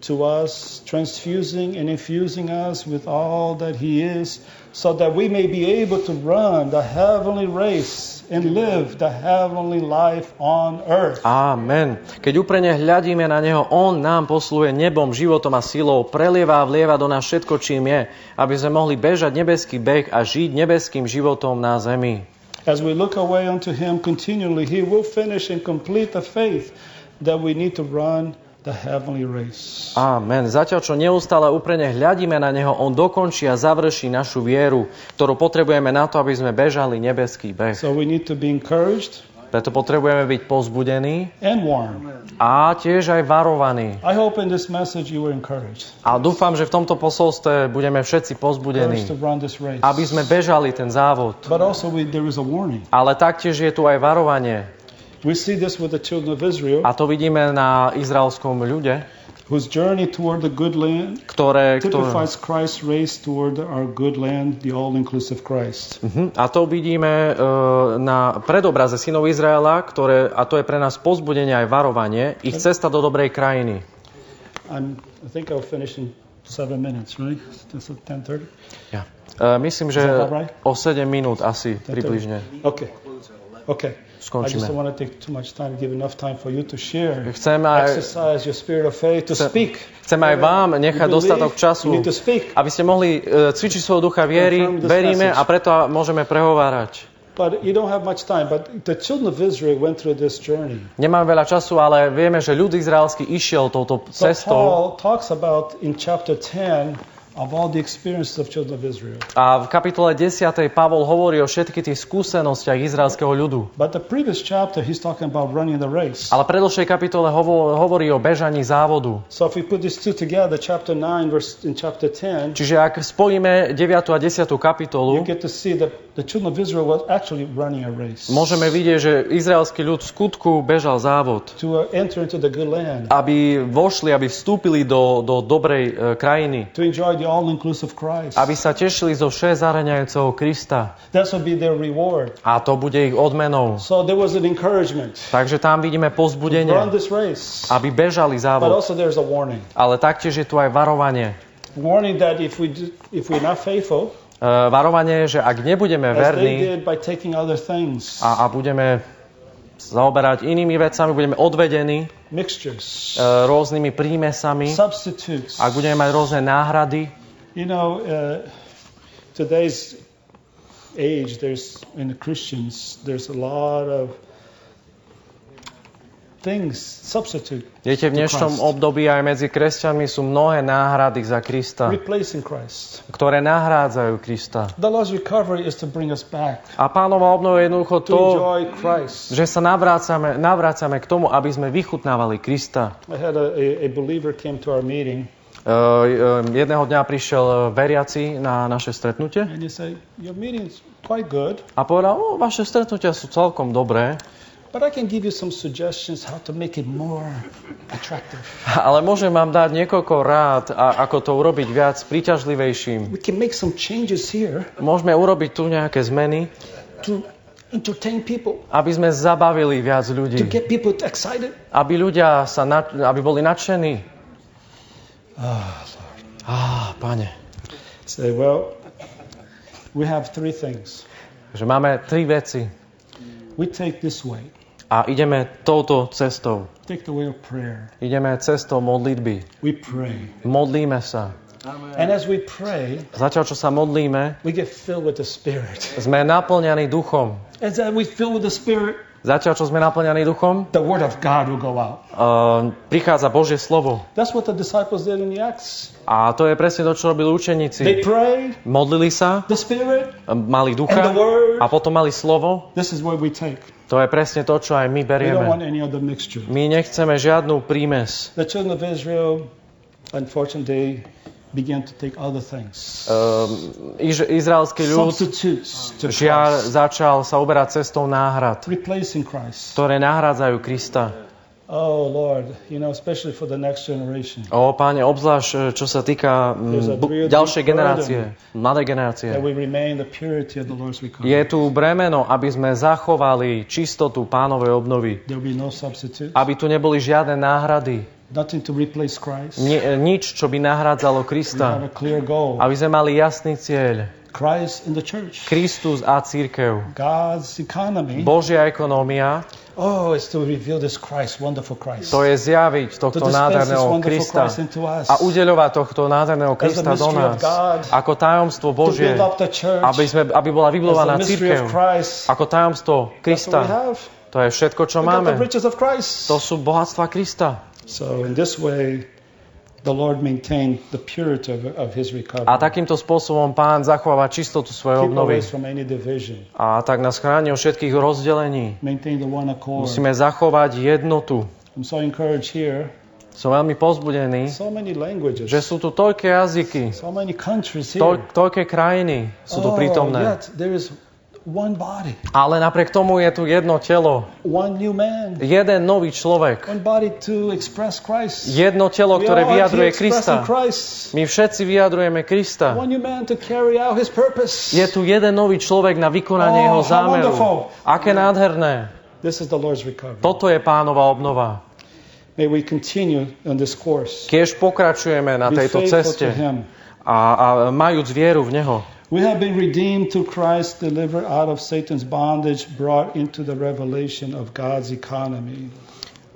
to us, transfusing and infusing us with all that He is, so that we may be able to run the heavenly race and live the heavenly life on earth. Amen. Keď úprene hľadíme na Neho, On nám posluje nebom, životom a silou, prelieva a vlieva do nás všetko, čím je, aby sme mohli bežať nebeský beh a žiť nebeským životom na zemi. As we look away unto Him continually, He will finish and complete the faith that we need to run the heavenly race. Amen. Zatiaľ, čo neustále úprene hľadíme na Neho, On dokončí a završí našu vieru, ktorú potrebujeme na to, aby sme bežali nebeský beh. So we need to be encouraged Preto potrebujeme byť povzbudení and warned. a tiež aj varovaní. I hope in this message you were encouraged. A dúfam, že v tomto posolstve budeme všetci povzbudení, Encouraged to run this race. aby sme bežali ten závod. But also there is a warning. Ale taktiež je tu aj varovanie. We see this with the children of Israel, A to vidíme na izraelskom ľude, whose journey toward the good land ktoré typifies Christ's race toward our good land, the all-inclusive Christ. a to vidíme na predobraze synov Izraela, a to je pre nás povzbudenie aj varovanie, ich cesta do dobrej krajiny. I think I'll finish in 7 minutes, right? That's at 10:30. Ja. Myslím, že Is that right? o 7 minút asi približne Okay. I just skončíme. don't want to take too much time, give enough time for you to share, Chcem aj, exercise your spirit of faith, to speak. chcem aj vám nechať You believe, dostatok you času, need to speak. aby ste mohli cvičiť svojho ducha viery, Confirm this veríme message. a preto môžeme prehovárať. But you don't have much time. But the children of Israel went through this journey. Nemám veľa času, ale vieme, že ľud izraelský išiel touto So cestou. Paul talks about in chapter 10 of all the experiences of children of Israel. A v kapitole 10. Pavol hovorí o všetkých tých skúsenostiach izraelského ľudu. But the previous chapter, he's talking about running the race. Ale v predĺžšej kapitole hovorí o bežaní závodu. So if we put these two together, chapter 9 verse in chapter 10, Čiže ak spojíme 9. a 10. you kapitolu, get to see that the children of Israel was actually running a race môžeme vidieť, že izraelský ľud v skutku bežal závod. to enter into the good land, Aby vošli, aby vstúpili do dobrej krajiny. to enjoy the all-inclusive Christ. Aby sa tešili zo všezahraniajúceho Krista. That will be their reward. A to bude ich odmenou. So there was an encouragement Takže tam vidíme to run povzbudenie, this race. aby bežali But závod. also there's a warning. Ale taktiež je tu aj varovanie. Warning that if we're not faithful, Varovanie je, že ak nebudeme as they verní did by taking other things, a budeme zaoberať inými vecami, budeme odvedení mixtures, rôznymi prímesami, substitutes. ak budeme mať rôzne náhrady, You know, today's age, in the Christians, there's a lot of things, substitute viete, v dnešnom Christ. období aj medzi kresťanmi sú mnohé náhrady za Krista, replacing Christ. ktoré nahrádzajú Krista. The Lord's recovery is to bring us back A Pánova obnova je jednoducho to to, enjoy Christ. že sa navrácame k tomu, aby sme vychutnávali Krista. I had a believer came to our meeting Jedného dňa prišiel veriaci na naše stretnutie and he said, "Your meeting is quite good, a povedal, vaše stretnutia sú celkom dobré, but I can give you some suggestions how to make it more attractive. ale môžem vám dať niekoľko rád, ako to urobiť viac príťažlivejším. We can make some changes here Môžeme urobiť tu nejaké zmeny, to entertain people, aby sme zabavili viac to ľudí, get people excited." aby ľudia aby boli nadšení. Pane. Say, well, we have three things. Že máme tri veci We take this way. a ideme touto cestou. Take the way of prayer. Ideme cestou modlitby. We pray. Modlíme sa. And as we pray, Zatiaľ, čo sa modlíme, we get filled with the Spirit. sme naplňaní duchom. As we fill with the Spirit, Zatiaľ, čo sme naplňaní duchom, the Word of God will go out. prichádza Božie slovo. That's what the disciples did in the Acts. A to je presne to, čo robili They učeníci. prayed, Modlili sa, the Spirit, mali and ducha the Word. a potom mali slovo. This is what we take. To je presne to, čo aj my We don't want berieme. any other mixture. My nechceme žiadnu prímes. The children of Israel, unfortunately, began to take other things. Izraelský ľud Substitutes to žiaľ Christ. začal sa uberať cestou náhrad, Replacing Christ. ktoré nahrádzajú Krista. Oh, Lord, especially for the next generation. Páne, obzvlášť čo sa týka ďalšej generácie, mladej generácie. That we remain the purity of the Lord's recovery. Je tu bremeno, aby sme zachovali čistotu Pánovej obnovy. There will be no substitutes. Aby tu neboli žiadne náhrady. Nothing to replace Christ. Nič, čo by nahrádzalo We have Krista. a clear goal. Aby sme mali jasný cieľ. Christ in the church. Kristus a církev. God's economy. Božia ekonómia, It's to reveal this Christ, wonderful Christ. to je zjaviť To tohto dispense this nádherného wonderful Krista Christ into us. a udeľovať tohto nádherného Krista do mystery of nás God. ako tajomstvo To Božie, build up the church. aby bola As vybudovaná the mystery cirkev of Christ. ako tajomstvo That's what we Krista. have. To je všetko, čo We got the máme. riches of Christ. To sú bohatstva Krista. So in this way, the Lord maintained the purity of His recovery. A takýmto spôsobom Pán zachováva čistotu svojej Keep away obnovy. from any division. A tak nás chráni od všetkých rozdelení. Maintain the one accord. Musíme zachovať jednotu. I'm so encouraged here. Som veľmi povzbudený, So many languages. že sú tu toľké jazyky, So many countries here. toľké krajiny sú tu prítomné. Yet there is one body, Ale napriek tomu je tu jedno telo, one new man, jeden nový človek, one body to express Christ. jedno telo, We ktoré all are vyjadruje here expressing Krista. Christ. My všetci vyjadrujeme Krista. One new man to carry out His purpose. Je tu jeden nový človek na vykonanie jeho how zámeru. wonderful. Aké nádherné. This is the Lord's recovery. Toto je Pánova obnova. May we continue on this course. Kiež pokračujeme na Be tejto faithful to ceste Him. a majúc vieru v Neho. We have been redeemed through Christ, delivered out of Satan's bondage, brought into the revelation of God's economy.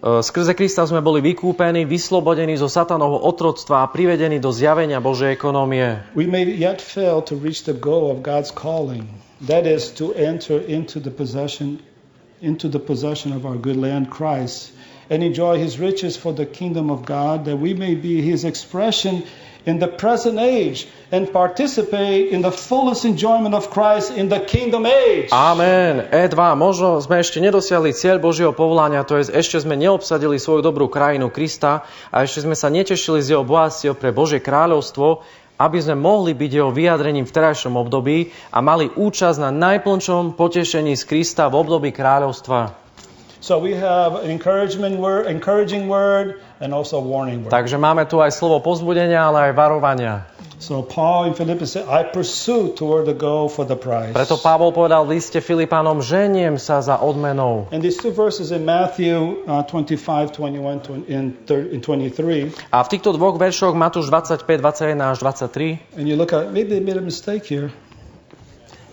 Skrze Krista sme boli vykúpení, vyslobodení zo satanovho otroctva a privedení do zjavenia Božej ekonómie. We may yet fail to reach the goal of God's calling. That is to enter into the possession of our good land, Christ, and enjoy his riches for the kingdom of God, that we may be his expression in the present age and participate in the fullest enjoyment of Christ in the kingdom age. Amen. E2. Možno sme ešte nedosiahli cieľ Božieho povolania, to je, ešte sme neobsadili svoju dobrú krajinu Krista a ešte sme sa netešili z jeho bohatstiev pre Božie kráľovstvo, aby sme mohli byť jeho vyjadrením v terajšom období a mali účasť na najplnšom potešení z Krista v období kráľovstva. So we have an encouraging word and also a warning word. Takže máme tu aj slovo povzbudenia, ale aj varovania. So Paul in Philippians said, I pursue toward the goal for the prize. Preto Pavol povedal v liste Filipánom, ženiem sa za odmenou. And these two verses in Matthew 25, 21 and 23. A v týchto dvoch veršoch Matúš 25, 21 až 23. And you look at, maybe they made a mistake here.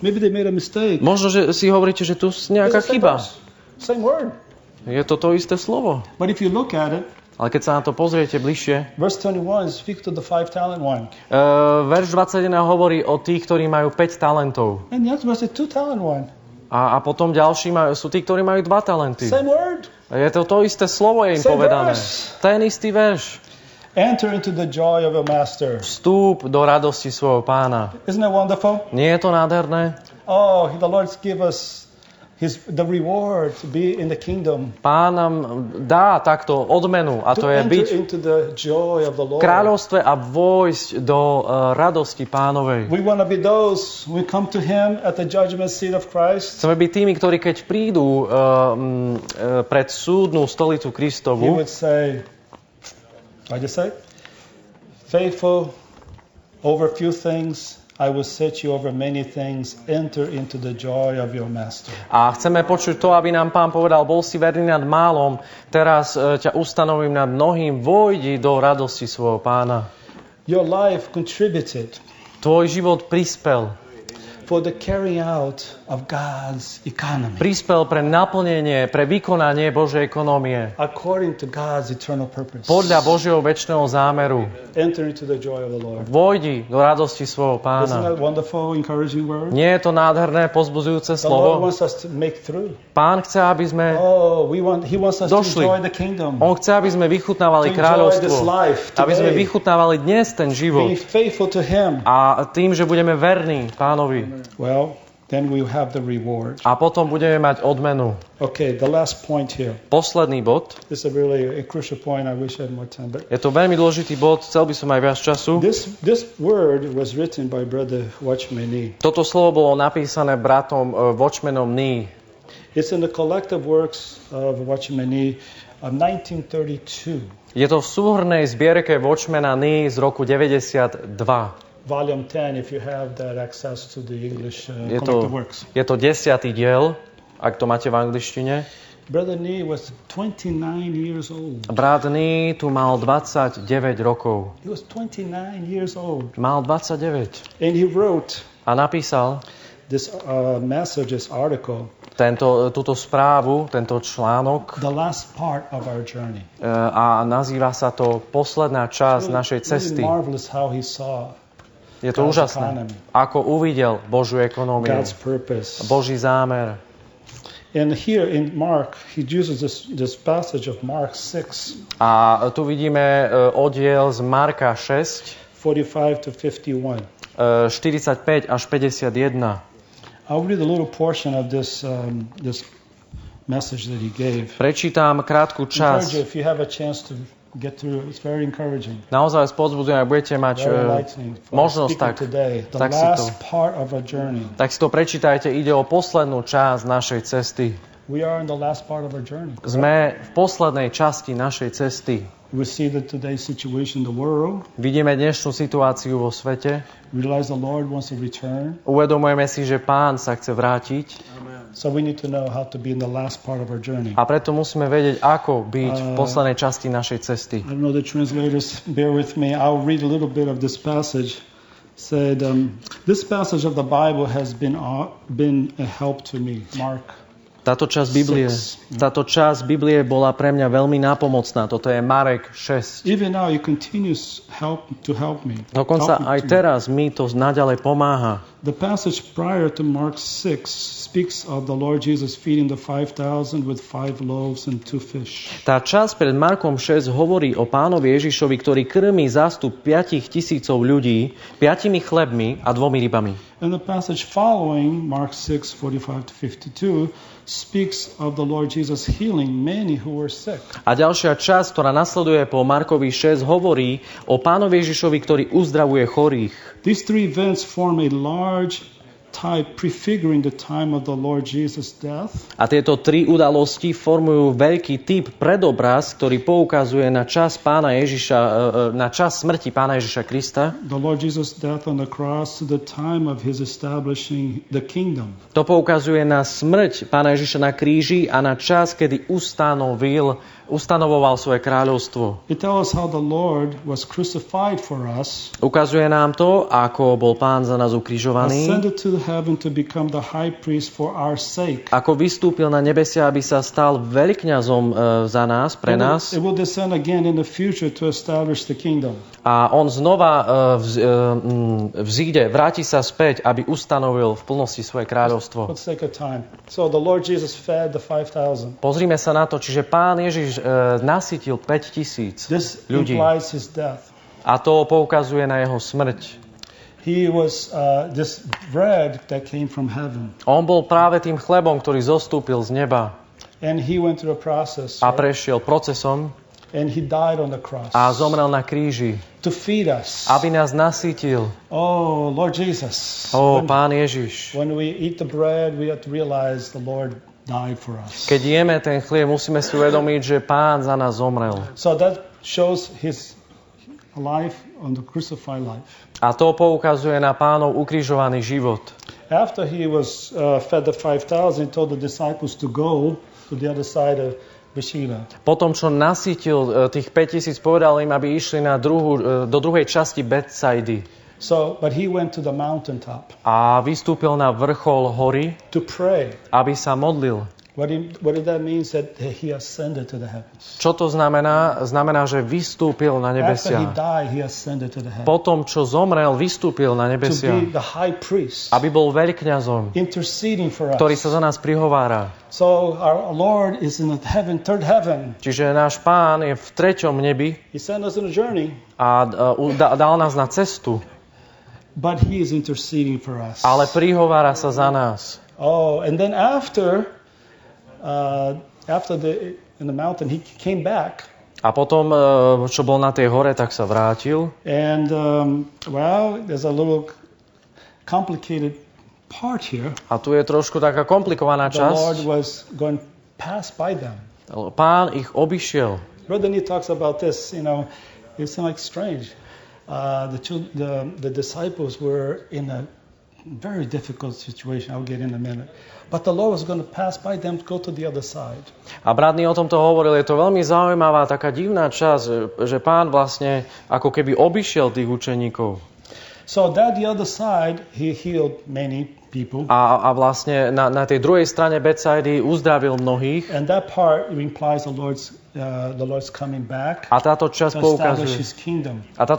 Maybe they made a mistake. Možno, že si hovoríte, že tu je nejaká chyba. Same word. Je to to isté slovo. But if you look at it, ale keď sa na to pozriete bližšie, verse 21 speaks to the 5-talent one. Verš 21 hovorí o tých, ktorí majú 5 talentov. And the other verse is 2-talent one. A potom ďalší sú tí, ktorí majú 2 talenty. Same word. Je to isté slovo, je im Same povedané. verse. Ten istý verš. Enter into the joy of your master. Vstúp do radosti svojho pána. Isn't that wonderful? Nie je to nádherné? Oh, the Lord give us the reward to be in the kingdom. Pán nám dá takto odmenu a to je byť v kráľovstve a vojsť do radosti Pánovej. We want to be those who come to him at the judgment seat of Christ. Chceme byť tými, ktorí keď prídu pred súdnu stolicu Kristovu, he would say, what did you say? Faithful over few things, I will set you over many things. Enter into the joy of your master. A chceme počuť to, aby nám Pán povedal, bol si verný nad málom, teraz ťa ustanovím nad mnohým, vojdi do radosti svojho Pána. Your life contributed. Tvoj život prispel. For the carrying out of God's economy. Prispel pre naplnenie, pre vykonanie Božej ekonómie. According to God's eternal purpose. Podľa Božieho večného zámeru. Enter into the joy of the Lord. Vojdi do radosti svojho Pána. Isn't that wonderful, encouraging word? Nie je to nádherné, pozbudzujúce The slovo? Lord wants us to make through. Pán chce, aby sme He wants us došli. to enjoy the kingdom. On chce, aby sme vychutnávali To enjoy kráľovstvo. this life Aby sme today. vychutnávali dnes ten život. Be faithful to him. A tým, že budeme verní Pánovi. Well, then we will have the reward. A potom budeme mať odmenu. Okay, the last point here. Posledný bod. This is really a crucial point. I wish I had more time. But Je to veľmi dôležitý bod, chcel by som aj viac času. this word was written by Brother Watchman Nee. Toto slovo bolo napísané bratom Watchmanom Nee. It's in the collective works of Watchman Nee of 1932. Je to v súhrnej zbierke Watchmana Nee z roku 92. Volume 10, if you have that access to the English Je collective works. to 10. diel, ak to máte v angličtine. Brother Nee was 29 years old. Brat Nee tu mal 29 rokov. He was 29 years old. Mal 29. And he wrote A napísal this message, this article, túto správu, tento článok the last part of our journey. A nazýva sa to posledná časť našej cesty. Really marvelous how he saw Je to God's úžasné, economy. ako uvidel Božiu ekonómiu, God's purpose. Boží zámer. And here in Mark, he uses this passage of Mark 6, A tu vidíme oddiel z Marka 6, 45 to 51. 45 až 51. I'll read a little portion of this message that he gave. Prečítam krátku Encourage you, časť. if you have a chance to get through, it's very encouraging. Naozaj spozbudzujem, ak budete mať Very enlightening for možnosť, speaker tak, today. The tak si to last part of our journey. tak si to prečítajte. Ide o poslednú časť našej cesty. We are in the last part of our journey. Sme v poslednej časti našej cesty. We see that today's situation in the world. Vidíme dnešnú situáciu vo svete. Realize the Lord wants to return. Uvedomujeme si, že Pán sa chce vrátiť. So we need to know how to be in the last part of our journey. A preto musíme vedieť, ako byť v poslednej časti našej cesty. I don't know the translators, bear with me. I'll read a little bit of this passage. Said, this passage of the Bible has been a help to me. Mark Táto časť Biblie bola pre mňa veľmi nápomocná. Toto je Marek 6. Even now, it continues to help me. Dokonca aj teraz mi to naďalej pomáha. The passage prior to Mark 6 speaks of the Lord Jesus feeding the 5,000 with 5 loaves and 2 fish. Tá časť pred Markom 6 hovorí o Pánovi Ježišovi, ktorý krmí zástup 5,000 ľudí 5 chlebmi a 2 rybami. And the passage following, Mark 6, 45 to 52, speaks of the Lord Jesus healing many who were sick. A ďalšia časť, ktorá nasleduje po Markovi 6, hovorí o Pánovi Ježišovi, ktorý uzdravuje chorých. These three events form a large type prefiguring the time of the Lord Jesus' death. A tieto tri udalosti formujú veľký typ predobraz, ktorý poukazuje na čas Pána Ježiša, na čas smrti Pána Ježiša Krista. The Lord Jesus' death on the cross to the time of his establishing the kingdom. To poukazuje na smrť Pána Ježiša na kríži a na čas, kedy ustanovoval svoje kráľovstvo. It tells us how the Lord was crucified for us. Ukazuje nám to, ako bol Pán za nás ukrižovaný. Ascended to heaven to become the high priest for our sake. Ako vystúpil na nebesia, aby sa stal veľkňazom za nás, pre nás. It will descend again in the future to establish the kingdom. A on znova vzíde, vráti sa späť, aby ustanovil v plnosti svoje kráľovstvo. Let's take a time. So the Lord Jesus fed the 5,000. Pozrime sa na to, čiže Pán Ježiš nasytil 5,000 ľudí. This implies his death. A to poukazuje na jeho smrť. He was this bread that came from heaven. On bol práve tým chlebom, ktorý zostúpil z neba. And he went through a process. A prešiel procesom. And he died on the cross. A zomrel na kríži. To feed us. Aby nás nasýtil. Oh, Lord Jesus. Pán Ježiš. When we eat the bread, we have to realize the Lord died for us. Keď jeme ten chlieb, musíme si uvedomiť, že Pán za nás zomrel. So that shows his life on the crucified life. A to poukazuje na Pánov ukrižovaný život. After he was fed the 5,000, he told the disciples to go to the other side of Bethsaida. Potom, čo nasýtil tých 5,000, povedal im, aby išli do druhej časti Bethsaidy. So, but he went to the mountaintop. A vystúpil na vrchol hory, to pray. Aby sa modlil. What did that mean? That he ascended to the heavens. Čo to znamená? Znamená, že vystúpil na nebesia. After he died, he ascended to the heavens. Potom, čo zomrel, vystúpil na nebesia. To be the high priest. Aby bol veľkňazom, interceding for us. Ktorý sa za nás prihovára. So our Lord is in the heaven, third heaven. Čiže náš Pán je v treťom nebi. He sent us on a journey. A dal nás na cestu. But he is interceding for us. Ale prihovára sa za nás. Oh, and then after in the mountain, he came back. A potom, čo bol na tej hore, tak sa vrátil. And there's a little complicated part here. A tu je trošku taká komplikovaná časť. The Lord was going to pass by them. Pán ich obišiel. Brother Neil talks about this. You know, it seems like strange. The disciples were in a very difficult situation. I'll get in a minute. But the Lord was going to pass by them to go to the other side. A bratný o tomto hovoril, je to veľmi zaujímavá, taká divná časť, že Pán vlastne ako keby obišiel tých učeníkov. So that the other side, he healed many people. A vlastne na tej druhej strane Bethsaidy uzdravil mnohých. And that part implies the Lord's coming back. A táto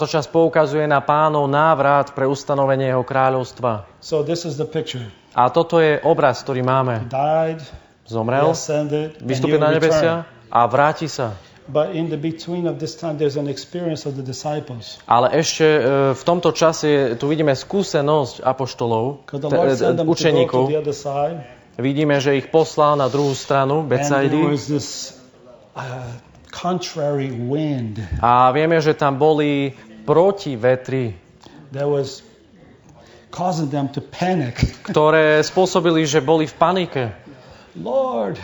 časť poukazuje na Pánov návrat pre ustanovenie jeho kráľovstva. So this is the picture. A toto je obraz, ktorý máme. He died, zomrel, vystúpil na nebesia a vráti sa. But in the between of this time there's an experience of the disciples. Ale ešte v tomto čase tu vidíme skúsenosť apoštolov, učeníkov. Vidíme, že ich poslal na druhú stranu Bethsaidy. And there was this contrary wind. A vieme, že tam boli protivetry. That was causing them to panic. Ktoré spôsobili, že boli v panike. Lord,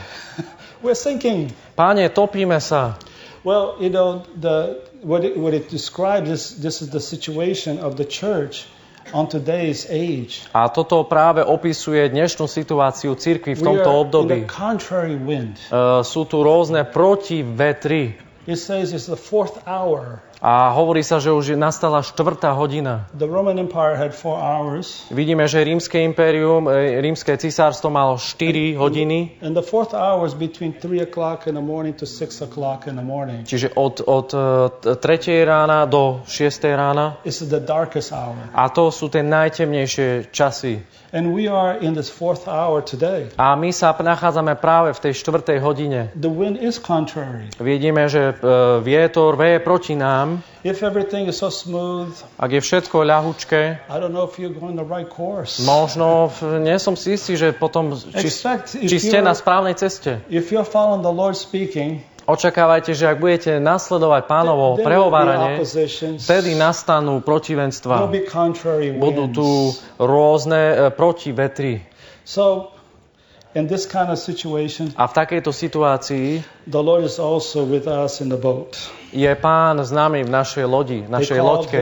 we're sinking. Páne, topíme sa. Well, you know, what it describes this is the situation of the church on today's age. A toto práve opisuje dnešnú situáciu cirkvi v tomto období. We are in a contrary wind. Sú tu rôzne protivetry. It says it's the 4th hour. A hovorí sa, že už nastala 4. hodina. The Roman Empire had 4 hours. Vidíme, že rímske impérium, rímske císarstvo malo 4 hodiny. And the 4th hour is between 3 o'clock in the morning to 6 o'clock in the morning. Čiže od 3. rána do 6. rána. It's the darkest hour. A to sú tie najtemnejšie časy. And we are in this 4th hour today. A my sa nachádzame práve v tej 4. hodine. The wind is contrary. Vidíme, že vietor veje proti nám. If everything is so smooth, ak je všetko ľahučké, I don't know if you're going the right course. možno nie som si istý, že potom či ste na správnej ceste. If you're following the Lord speaking, očakávajte, že ak budete nasledovať Pánovo prehováranie, vtedy nastanú protivenstva. Budú tu rôzne protivetry. So, in this kind of situation, a v takejto situácii the Lord is also with us in the boat. Je Pán s nami v našej lodi, v našej loďke.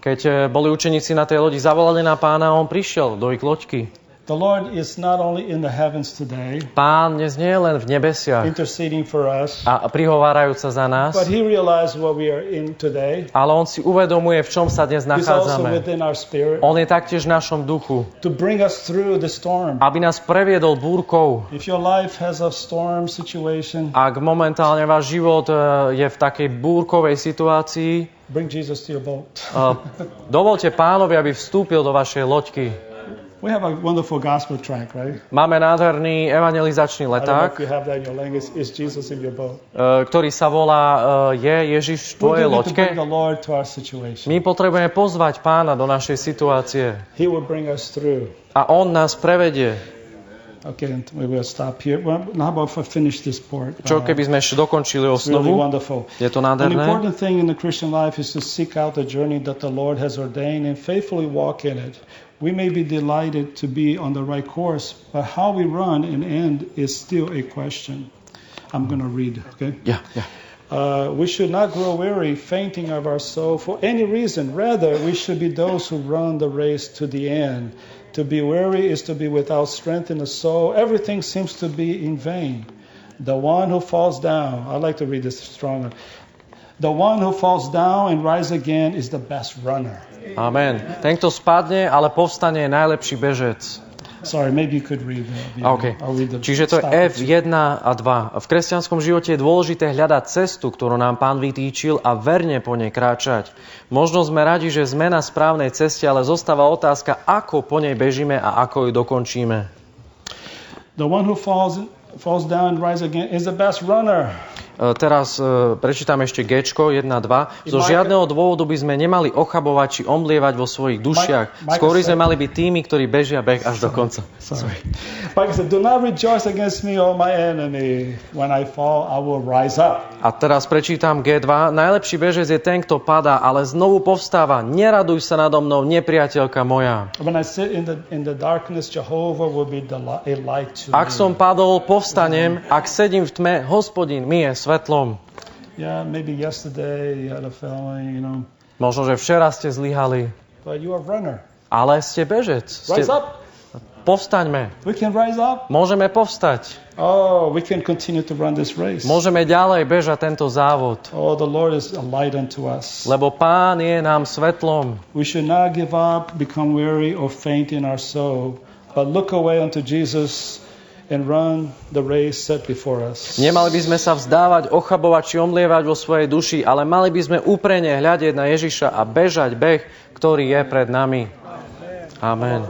Keď boli učeníci na tej lodi, zavolali na Pána a on prišiel do ich loďky. The Lord is not only in the heavens today, Pán dnes nie je len v nebesiach interceding for us, a prihovárajúc sa za nás, but he realized what we are in today. Ale on si uvedomuje, v čom sa dnes nachádzame. On je taktiež v našom duchu, to bring us through the storm. Aby nás previedol búrkou. If your life has a storm situation, ak momentálne váš život je v takej búrkovej situácii, bring Jesus to your boat. Dovolte Pánovi, aby vstúpil do vašej loďky. We have a wonderful gospel track, right? Máme nádherný evangelizačný leták, ktorý sa volá Je Ježiš v tvojej loďke. My potrebujeme pozvať Pána do našej situácie. A on nás prevedie. Okay, we will stop here. Well, how about if I finish this part? Čo keby sme ešte dokončili osnovu? Je to nádherné. An important thing in the Christian life is to seek out the journey that the Lord has ordained and faithfully walk in it. We may be delighted to be on the right course, but how we run and end is still a question. I'm going to read, okay? Yeah. We should not grow weary, fainting of our soul for any reason. Rather, we should be those who run the race to the end. To be weary is to be without strength in the soul. Everything seems to be in vain. The one who falls down, I like to read this stronger. The one who falls down and rises again is the best runner. Amen. Ten, kto spadne, ale povstane, je najlepší bežec. Sorry, maybe you could read that. Okay. Čiže to je F1 a 2. V kresťanskom živote je dôležité hľadať cestu, ktorú nám Pán vytýčil a verne po nej kráčať. Možno sme radi, že sme na správnej ceste, ale zostáva otázka, ako po nej bežíme a ako ju dokončíme. The one who falls down and rises again is the best runner. Teraz prečítam ešte Gčko 1, 2. Zo žiadneho dôvodu by sme nemali ochabovať či omlievať vo svojich dušiach. Skôr sme mali byť tými, ktorí bežia beh až do konca. Michael said, do not rejoice against me, O my enemy. When I fall, I will rise up. A teraz prečítam G2. Najlepší bežec je ten, kto padá, ale znovu povstáva. Neraduj sa nado mnou, nepriateľka moja. When I sit in the darkness, Jehovah will be a light to me. Ak som padol, povstanem. Ak sedím v tme, Hospodin mi je svetlom. Yeah, maybe yesterday you had a feeling, Možno, že včera ste zlyhali. But you are a runner. Ale ste bežec. Rise up. Povstaňme. We can rise up. Môžeme povstať. Oh, we can continue to run this race. Môžeme ďalej bežať tento závod. Oh, the Lord is a light unto us. Lebo Pán je nám svetlom. We should not give up, become weary or faint in our soul, but look away unto Jesus and run the race set before us. Nemali by sme sa vzdávať, ochabovať či omlievať vo svojej duši, ale mali by sme úprene hľadieť na Ježiša a bežať beh, ktorý je pred nami. Amen.